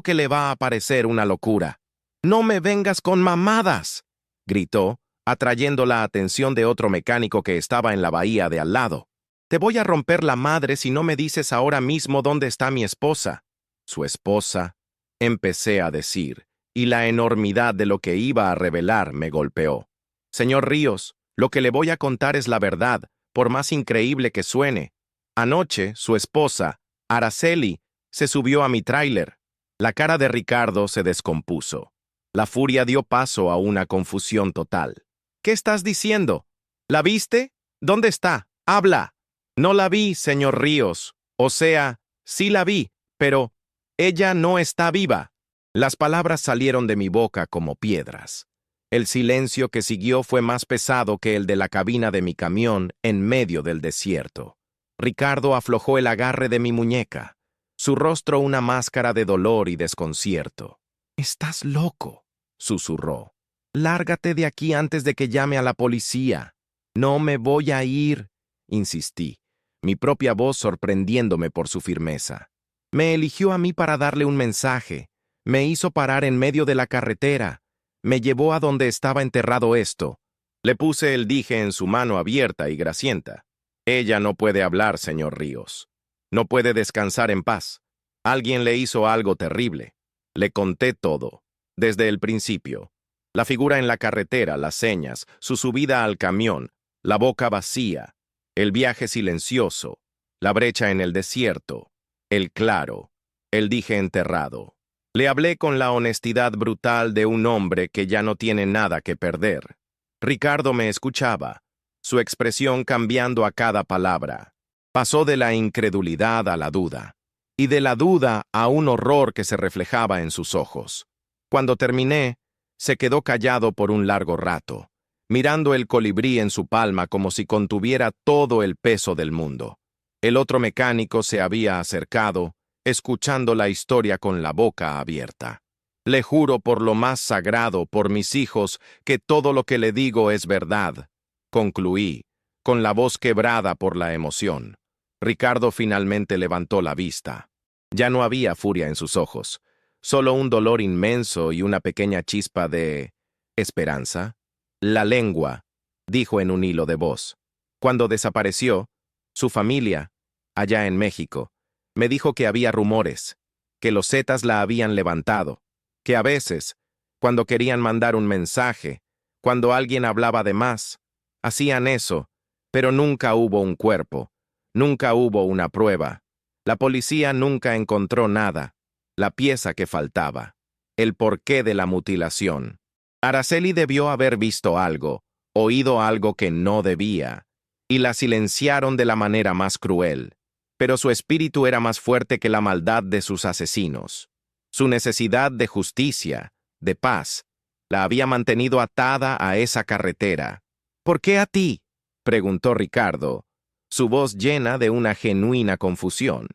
S1: que le va a parecer una locura». «No me vengas con mamadas», gritó, atrayendo la atención de otro mecánico que estaba en la bahía de al lado. «Te voy a romper la madre si no me dices ahora mismo dónde está mi esposa». «¿Su esposa?», empecé a decir, y la enormidad de lo que iba a revelar me golpeó. «Señor Ríos, lo que le voy a contar es la verdad, por más increíble que suene. Anoche, su esposa, Araceli, se subió a mi tráiler». La cara de Ricardo se descompuso. La furia dio paso a una confusión total. «¿Qué estás diciendo? ¿La viste? ¿Dónde está? ¡Habla!». «No la vi, señor Ríos. O sea, sí la vi, pero ella no está viva». Las palabras salieron de mi boca como piedras. El silencio que siguió fue más pesado que el de la cabina de mi camión en medio del desierto. Ricardo aflojó el agarre de mi muñeca, su rostro una máscara de dolor y desconcierto. «Estás loco», susurró. «Lárgate de aquí antes de que llame a la policía». «No me voy a ir», insistí, mi propia voz sorprendiéndome por su firmeza. «Me eligió a mí para darle un mensaje. Me hizo parar en medio de la carretera. Me llevó a donde estaba enterrado esto». Le puse el dije en su mano abierta y grasienta. «Ella no puede hablar, señor Ríos. No puede descansar en paz. Alguien le hizo algo terrible». Le conté todo, desde el principio. La figura en la carretera, las señas, su subida al camión, la boca vacía, el viaje silencioso, la brecha en el desierto, el claro, el dije enterrado. Le hablé con la honestidad brutal de un hombre que ya no tiene nada que perder. Ricardo me escuchaba, su expresión cambiando a cada palabra. Pasó de la incredulidad a la duda, y de la duda a un horror que se reflejaba en sus ojos. Cuando terminé, se quedó callado por un largo rato, mirando el colibrí en su palma como si contuviera todo el peso del mundo. El otro mecánico se había acercado, escuchando la historia con la boca abierta. «Le juro por lo más sagrado, por mis hijos, que todo lo que le digo es verdad», concluí, con la voz quebrada por la emoción. Ricardo finalmente levantó la vista. Ya no había furia en sus ojos, solo un dolor inmenso y una pequeña chispa de esperanza. «La lengua», dijo en un hilo de voz. «Cuando desapareció, su familia, allá en México, me dijo que había rumores, que los Zetas la habían levantado, que a veces, cuando querían mandar un mensaje, cuando alguien hablaba de más, hacían eso, pero nunca hubo un cuerpo, nunca hubo una prueba. La policía nunca encontró nada, la pieza que faltaba, el porqué de la mutilación. Araceli debió haber visto algo, oído algo que no debía, y la silenciaron de la manera más cruel. Pero su espíritu era más fuerte que la maldad de sus asesinos. Su necesidad de justicia, de paz, la había mantenido atada a esa carretera. ¿Por qué a ti?, preguntó Ricardo, su voz llena de una genuina confusión.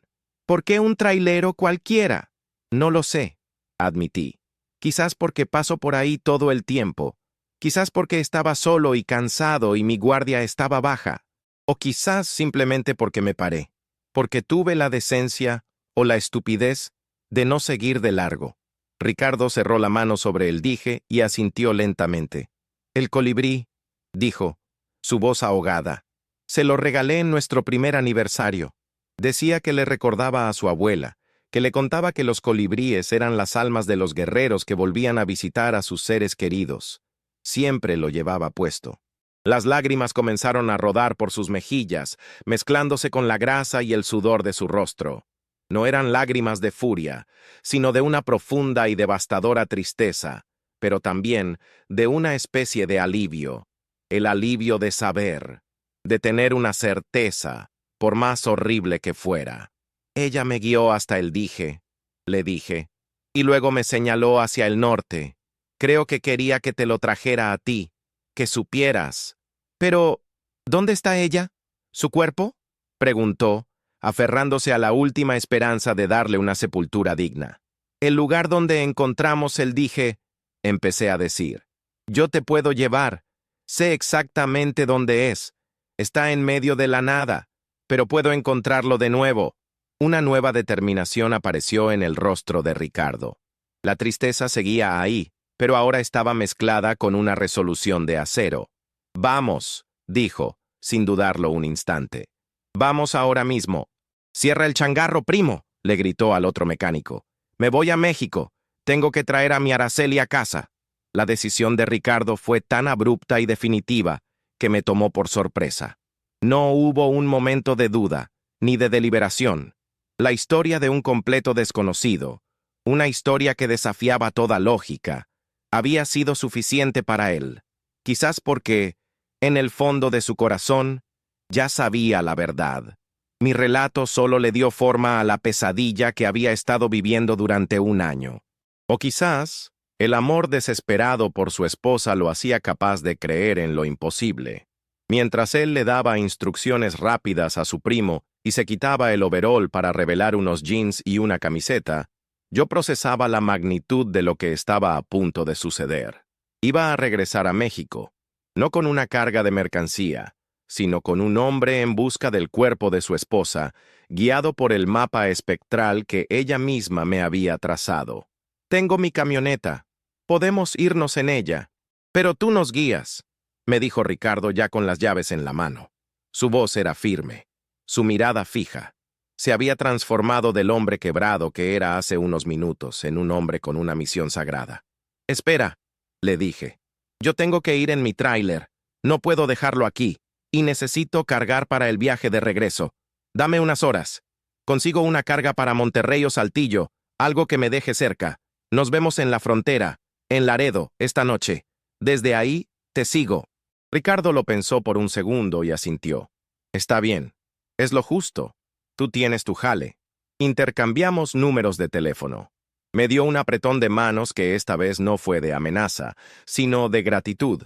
S1: ¿Por qué un trailero cualquiera? No lo sé, admití. Quizás porque paso por ahí todo el tiempo. Quizás porque estaba solo y cansado y mi guardia estaba baja. O quizás simplemente porque me paré. Porque tuve la decencia o la estupidez de no seguir de largo. Ricardo cerró la mano sobre el dije y asintió lentamente. El colibrí, dijo, su voz ahogada. Se lo regalé en nuestro primer aniversario. Decía que le recordaba a su abuela, que le contaba que los colibríes eran las almas de los guerreros que volvían a visitar a sus seres queridos. Siempre lo llevaba puesto. Las lágrimas comenzaron a rodar por sus mejillas, mezclándose con la grasa y el sudor de su rostro. No eran lágrimas de furia, sino de una profunda y devastadora tristeza, pero también de una especie de alivio, el alivio de saber, de tener una certeza, por más horrible que fuera. Ella me guió hasta el dije, le dije, y luego me señaló hacia el norte. Creo que quería que te lo trajera a ti, que supieras. Pero, ¿dónde está ella? ¿Su cuerpo?, preguntó, aferrándose a la última esperanza de darle una sepultura digna. El lugar donde encontramos el dije, empecé a decir. Yo te puedo llevar. Sé exactamente dónde es. Está en medio de la nada, pero puedo encontrarlo de nuevo. Una nueva determinación apareció en el rostro de Ricardo. La tristeza seguía ahí, pero ahora estaba mezclada con una resolución de acero. Vamos, dijo, sin dudarlo un instante. Vamos ahora mismo. Cierra el changarro, primo, le gritó al otro mecánico. Me voy a México. Tengo que traer a mi Araceli a casa. La decisión de Ricardo fue tan abrupta y definitiva que me tomó por sorpresa. No hubo un momento de duda, ni de deliberación. La historia de un completo desconocido, una historia que desafiaba toda lógica, había sido suficiente para él. Quizás porque, en el fondo de su corazón, ya sabía la verdad. Mi relato solo le dio forma a la pesadilla que había estado viviendo durante un año. O quizás, el amor desesperado por su esposa lo hacía capaz de creer en lo imposible. Mientras él le daba instrucciones rápidas a su primo y se quitaba el overol para revelar unos jeans y una camiseta, yo procesaba la magnitud de lo que estaba a punto de suceder. Iba a regresar a México, no con una carga de mercancía, sino con un hombre en busca del cuerpo de su esposa, guiado por el mapa espectral que ella misma me había trazado. Tengo mi camioneta. Podemos irnos en ella. Pero tú nos guías, me dijo Ricardo ya con las llaves en la mano. Su voz era firme, su mirada fija. Se había transformado del hombre quebrado que era hace unos minutos en un hombre con una misión sagrada. Espera, le dije. Yo tengo que ir en mi tráiler. No puedo dejarlo aquí, y necesito cargar para el viaje de regreso. Dame unas horas. Consigo una carga para Monterrey o Saltillo, algo que me deje cerca. Nos vemos en la frontera, en Laredo, esta noche. Desde ahí, te sigo. Ricardo lo pensó por un segundo y asintió. Está bien. Es lo justo. Tú tienes tu jale. Intercambiamos números de teléfono. Me dio un apretón de manos que esta vez no fue de amenaza, sino de gratitud.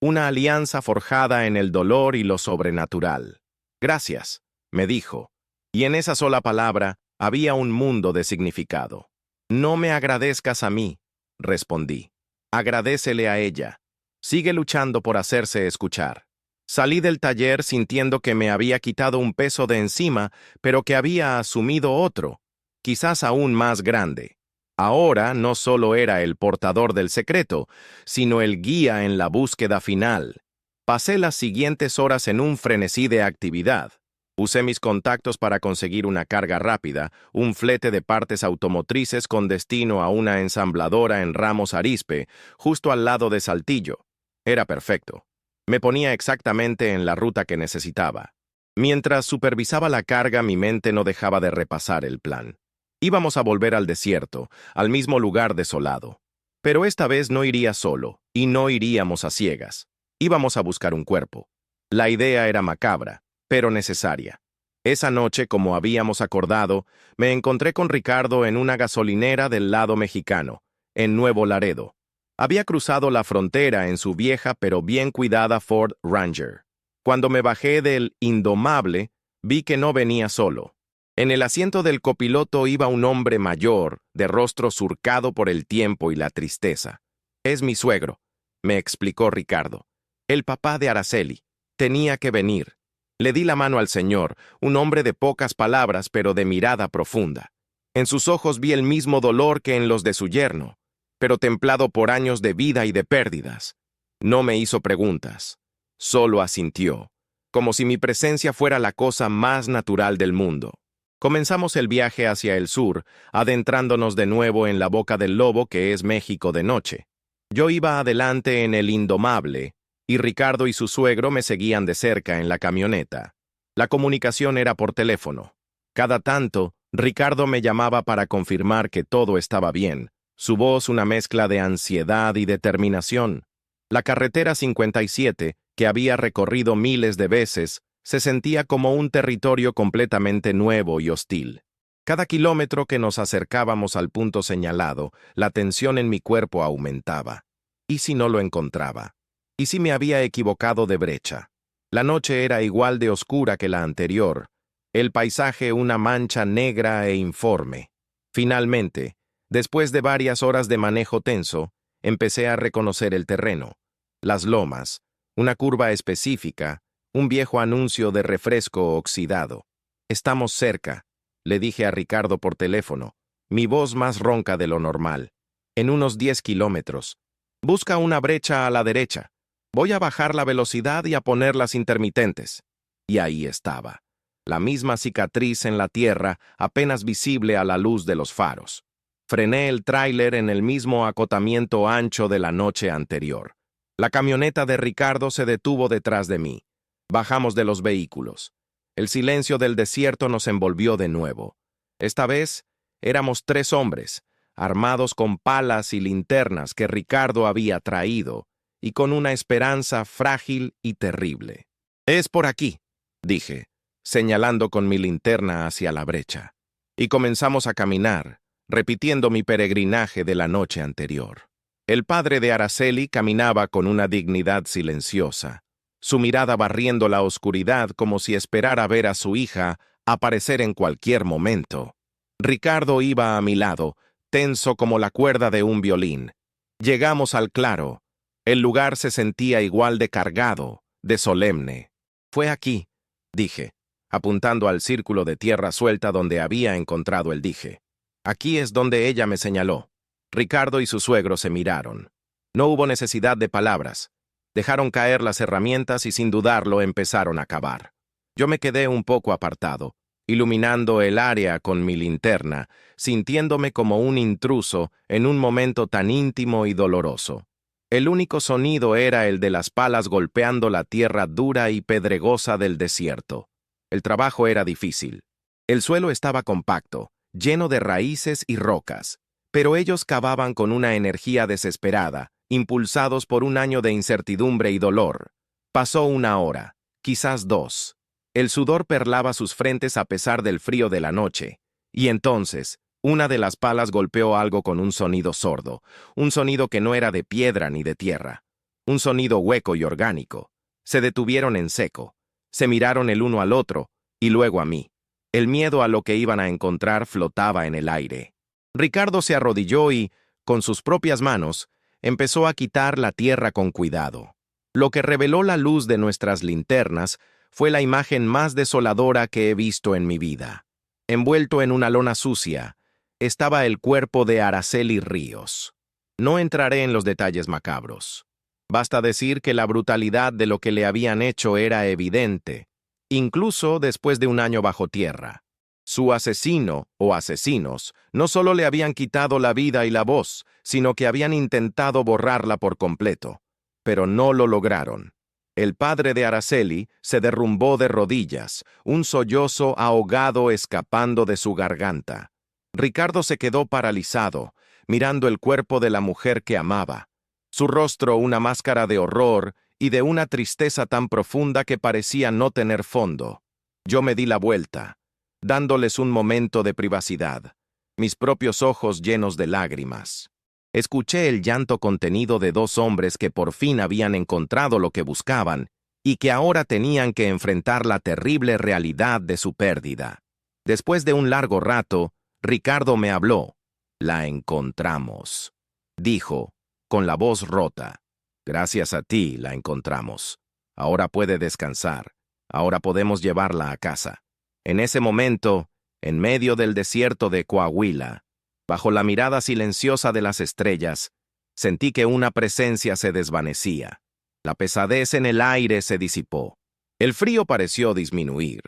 S1: Una alianza forjada en el dolor y lo sobrenatural. Gracias, me dijo. Y en esa sola palabra había un mundo de significado. No me agradezcas a mí, respondí. Agradécele a ella. Sigue luchando por hacerse escuchar. Salí del taller sintiendo que me había quitado un peso de encima, pero que había asumido otro, quizás aún más grande. Ahora no solo era el portador del secreto, sino el guía en la búsqueda final. Pasé las siguientes horas en un frenesí de actividad. Usé mis contactos para conseguir una carga rápida, un flete de partes automotrices con destino a una ensambladora en Ramos Arizpe, justo al lado de Saltillo. Era perfecto. Me ponía exactamente en la ruta que necesitaba. Mientras supervisaba la carga, mi mente no dejaba de repasar el plan. Íbamos a volver al desierto, al mismo lugar desolado. Pero esta vez no iría solo, y no iríamos a ciegas. Íbamos a buscar un cuerpo. La idea era macabra, pero necesaria. Esa noche, como habíamos acordado, me encontré con Ricardo en una gasolinera del lado mexicano, en Nuevo Laredo. Había cruzado la frontera en su vieja pero bien cuidada Ford Ranger. Cuando me bajé del Indomable, vi que no venía solo. En el asiento del copiloto iba un hombre mayor, de rostro surcado por el tiempo y la tristeza. «Es mi suegro», me explicó Ricardo. «El papá de Araceli. Tenía que venir». Le di la mano al señor, un hombre de pocas palabras pero de mirada profunda. En sus ojos vi el mismo dolor que en los de su yerno, pero templado por años de vida y de pérdidas. No me hizo preguntas, solo asintió, como si mi presencia fuera la cosa más natural del mundo. Comenzamos el viaje hacia el sur, adentrándonos de nuevo en la Boca del Lobo, que es México de noche. Yo iba adelante en el Indomable, y Ricardo y su suegro me seguían de cerca en la camioneta. La comunicación era por teléfono. Cada tanto, Ricardo me llamaba para confirmar que todo estaba bien, su voz una mezcla de ansiedad y determinación. La carretera 57, que había recorrido miles de veces, se sentía como un territorio completamente nuevo y hostil. Cada kilómetro que nos acercábamos al punto señalado, la tensión en mi cuerpo aumentaba. ¿Y si no lo encontraba? ¿Y si me había equivocado de brecha? La noche era igual de oscura que la anterior, el paisaje una mancha negra e informe. Finalmente, después de varias horas de manejo tenso, empecé a reconocer el terreno, las lomas, una curva específica, un viejo anuncio de refresco oxidado. «Estamos cerca», le dije a Ricardo por teléfono, mi voz más ronca de lo normal. «En unos 10 kilómetros. Busca una brecha a la derecha. Voy a bajar la velocidad y a poner las intermitentes». Y ahí estaba, la misma cicatriz en la tierra, apenas visible a la luz de los faros. Frené el tráiler en el mismo acotamiento ancho de la noche anterior. La camioneta de Ricardo se detuvo detrás de mí. Bajamos de los vehículos. El silencio del desierto nos envolvió de nuevo. Esta vez éramos 3 hombres, armados con palas y linternas que Ricardo había traído, y con una esperanza frágil y terrible. «Es por aquí», dije, señalando con mi linterna hacia la brecha. Y comenzamos a caminar, repitiendo mi peregrinaje de la noche anterior. El padre de Araceli caminaba con una dignidad silenciosa, su mirada barriendo la oscuridad como si esperara ver a su hija aparecer en cualquier momento. Ricardo iba a mi lado, tenso como la cuerda de un violín. Llegamos al claro. El lugar se sentía igual de cargado, de solemne. «Fue aquí», dije, apuntando al círculo de tierra suelta donde había encontrado el dique. «Aquí es donde ella me señaló». Ricardo y su suegro se miraron. No hubo necesidad de palabras. Dejaron caer las herramientas y sin dudarlo empezaron a cavar. Yo me quedé un poco apartado, iluminando el área con mi linterna, sintiéndome como un intruso en un momento tan íntimo y doloroso. El único sonido era el de las palas golpeando la tierra dura y pedregosa del desierto. El trabajo era difícil. El suelo estaba compacto, lleno de raíces y rocas, pero ellos cavaban con una energía desesperada, impulsados por un año de incertidumbre y dolor. Pasó 1 hora, quizás 2. El sudor perlaba sus frentes a pesar del frío de la noche, y entonces, una de las palas golpeó algo con un sonido sordo, un sonido que no era de piedra ni de tierra, un sonido hueco y orgánico. Se detuvieron en seco, se miraron el uno al otro, y luego a mí. El miedo a lo que iban a encontrar flotaba en el aire. Ricardo se arrodilló y, con sus propias manos, empezó a quitar la tierra con cuidado. Lo que reveló la luz de nuestras linternas fue la imagen más desoladora que he visto en mi vida. Envuelto en una lona sucia, estaba el cuerpo de Araceli Ríos. No entraré en los detalles macabros. Basta decir que la brutalidad de lo que le habían hecho era evidente, incluso después de 1 año bajo tierra. Su asesino o asesinos no solo le habían quitado la vida y la voz, sino que habían intentado borrarla por completo. Pero no lo lograron. El padre de Araceli se derrumbó de rodillas, un sollozo ahogado escapando de su garganta. Ricardo se quedó paralizado, mirando el cuerpo de la mujer que amaba. Su rostro una máscara de horror y de una tristeza tan profunda que parecía no tener fondo. Yo me di la vuelta, dándoles un momento de privacidad, mis propios ojos llenos de lágrimas. Escuché el llanto contenido de dos hombres que por fin habían encontrado lo que buscaban y que ahora tenían que enfrentar la terrible realidad de su pérdida. Después de un largo rato, Ricardo me habló. La encontramos, dijo, con la voz rota. Gracias a ti la encontramos. Ahora puede descansar. Ahora podemos llevarla a casa. En ese momento, en medio del desierto de Coahuila, bajo la mirada silenciosa de las estrellas, sentí que una presencia se desvanecía. La pesadez en el aire se disipó. El frío pareció disminuir.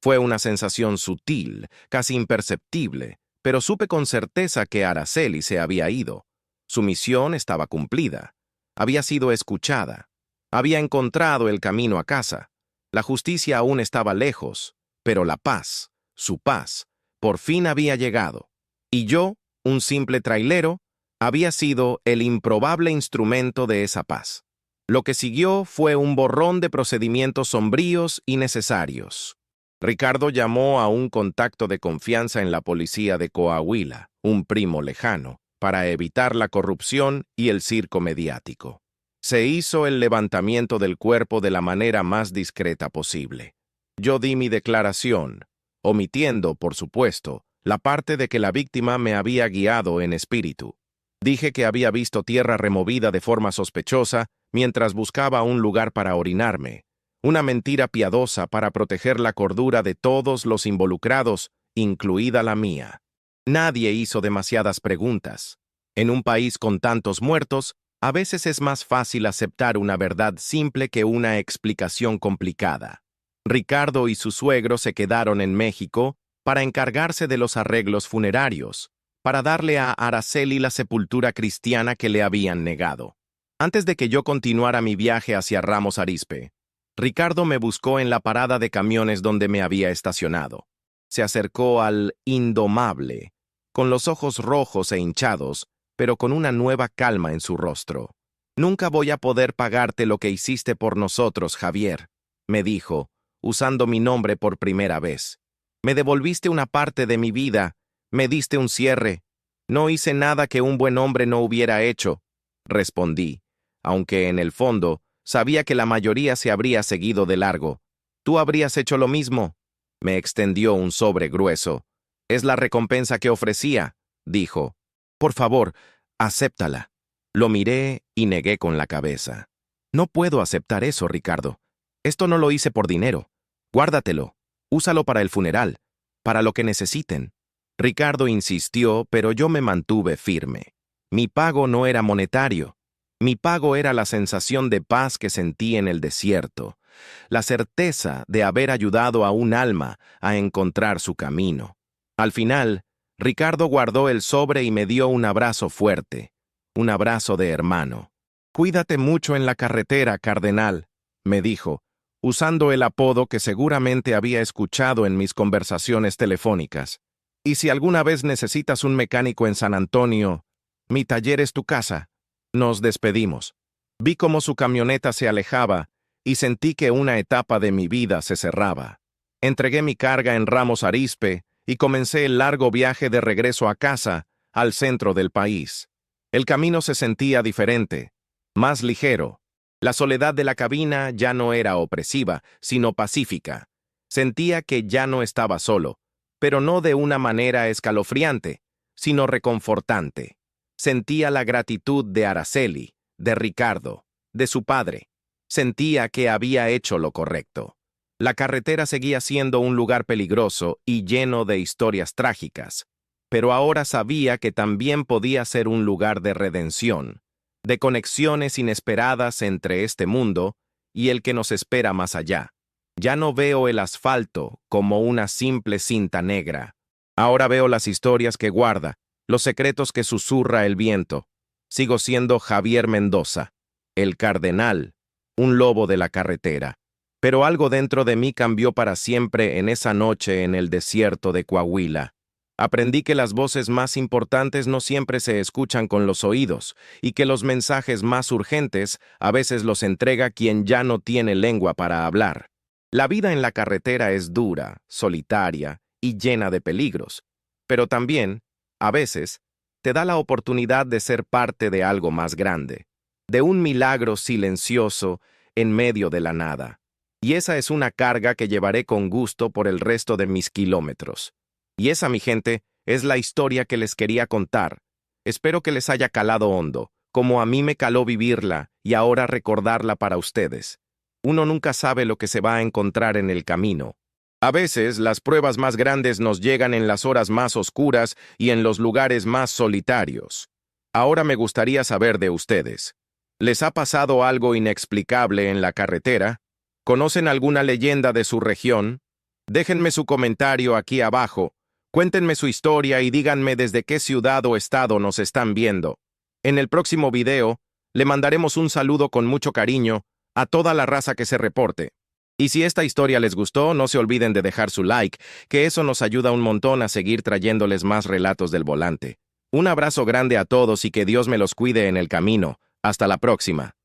S1: Fue una sensación sutil, casi imperceptible, pero supe con certeza que Araceli se había ido. Su misión estaba cumplida. Había sido escuchada. Había encontrado el camino a casa. La justicia aún estaba lejos, pero la paz, su paz, por fin había llegado. Y yo, un simple trailero, había sido el improbable instrumento de esa paz. Lo que siguió fue un borrón de procedimientos sombríos y necesarios. Ricardo llamó a un contacto de confianza en la policía de Coahuila, un primo lejano, para evitar la corrupción y el circo mediático. Se hizo el levantamiento del cuerpo de la manera más discreta posible. Yo di mi declaración, omitiendo, por supuesto, la parte de que la víctima me había guiado en espíritu. Dije que había visto tierra removida de forma sospechosa mientras buscaba un lugar para orinarme, una mentira piadosa para proteger la cordura de todos los involucrados, incluida la mía. Nadie hizo demasiadas preguntas. En un país con tantos muertos, a veces es más fácil aceptar una verdad simple que una explicación complicada. Ricardo y su suegro se quedaron en México para encargarse de los arreglos funerarios, para darle a Araceli la sepultura cristiana que le habían negado. Antes de que yo continuara mi viaje hacia Ramos Arizpe, Ricardo me buscó en la parada de camiones donde me había estacionado. Se acercó al indomable, con los ojos rojos e hinchados, pero con una nueva calma en su rostro. «Nunca voy a poder pagarte lo que hiciste por nosotros, Javier», me dijo, usando mi nombre por primera vez. «Me devolviste una parte de mi vida, me diste un cierre. No hice nada que un buen hombre no hubiera hecho», respondí, aunque en el fondo sabía que la mayoría se habría seguido de largo. «¿Tú habrías hecho lo mismo?». Me extendió un sobre grueso. «Es la recompensa que ofrecía», dijo. «Por favor, acéptala». Lo miré y negué con la cabeza. «No puedo aceptar eso, Ricardo. Esto no lo hice por dinero. Guárdatelo. Úsalo para el funeral, para lo que necesiten». Ricardo insistió, pero yo me mantuve firme. Mi pago no era monetario. Mi pago era la sensación de paz que sentí en el desierto, la certeza de haber ayudado a un alma a encontrar su camino. Al final, Ricardo guardó el sobre y me dio un abrazo fuerte, un abrazo de hermano. «Cuídate mucho en la carretera, cardenal», me dijo, usando el apodo que seguramente había escuchado en mis conversaciones telefónicas. «Y si alguna vez necesitas un mecánico en San Antonio, mi taller es tu casa». Nos despedimos. Vi cómo su camioneta se alejaba y sentí que una etapa de mi vida se cerraba. Entregué mi carga en Ramos Arizpe y comencé el largo viaje de regreso a casa, al centro del país. El camino se sentía diferente, más ligero. La soledad de la cabina ya no era opresiva, sino pacífica. Sentía que ya no estaba solo, pero no de una manera escalofriante, sino reconfortante. Sentía la gratitud de Araceli, de Ricardo, de su padre. Sentía que había hecho lo correcto. La carretera seguía siendo un lugar peligroso y lleno de historias trágicas, pero ahora sabía que también podía ser un lugar de redención, de conexiones inesperadas entre este mundo y el que nos espera más allá. Ya no veo el asfalto como una simple cinta negra. Ahora veo las historias que guarda, los secretos que susurra el viento. Sigo siendo Javier Mendoza, el cardenal, un lobo de la carretera. Pero algo dentro de mí cambió para siempre en esa noche en el desierto de Coahuila. Aprendí que las voces más importantes no siempre se escuchan con los oídos y que los mensajes más urgentes a veces los entrega quien ya no tiene lengua para hablar. La vida en la carretera es dura, solitaria y llena de peligros, pero también, a veces, te da la oportunidad de ser parte de algo más grande, de un milagro silencioso en medio de la nada. Y esa es una carga que llevaré con gusto por el resto de mis kilómetros. Y esa, mi gente, es la historia que les quería contar. Espero que les haya calado hondo, como a mí me caló vivirla y ahora recordarla para ustedes. Uno nunca sabe lo que se va a encontrar en el camino. A veces, las pruebas más grandes nos llegan en las horas más oscuras y en los lugares más solitarios. Ahora me gustaría saber de ustedes. ¿Les ha pasado algo inexplicable en la carretera? ¿Conocen alguna leyenda de su región? Déjenme su comentario aquí abajo. Cuéntenme su historia y díganme desde qué ciudad o estado nos están viendo. En el próximo video, le mandaremos un saludo con mucho cariño a toda la raza que se reporte. Y si esta historia les gustó, no se olviden de dejar su like, que eso nos ayuda un montón a seguir trayéndoles más relatos del volante. Un abrazo grande a todos y que Dios me los cuide en el camino. Hasta la próxima.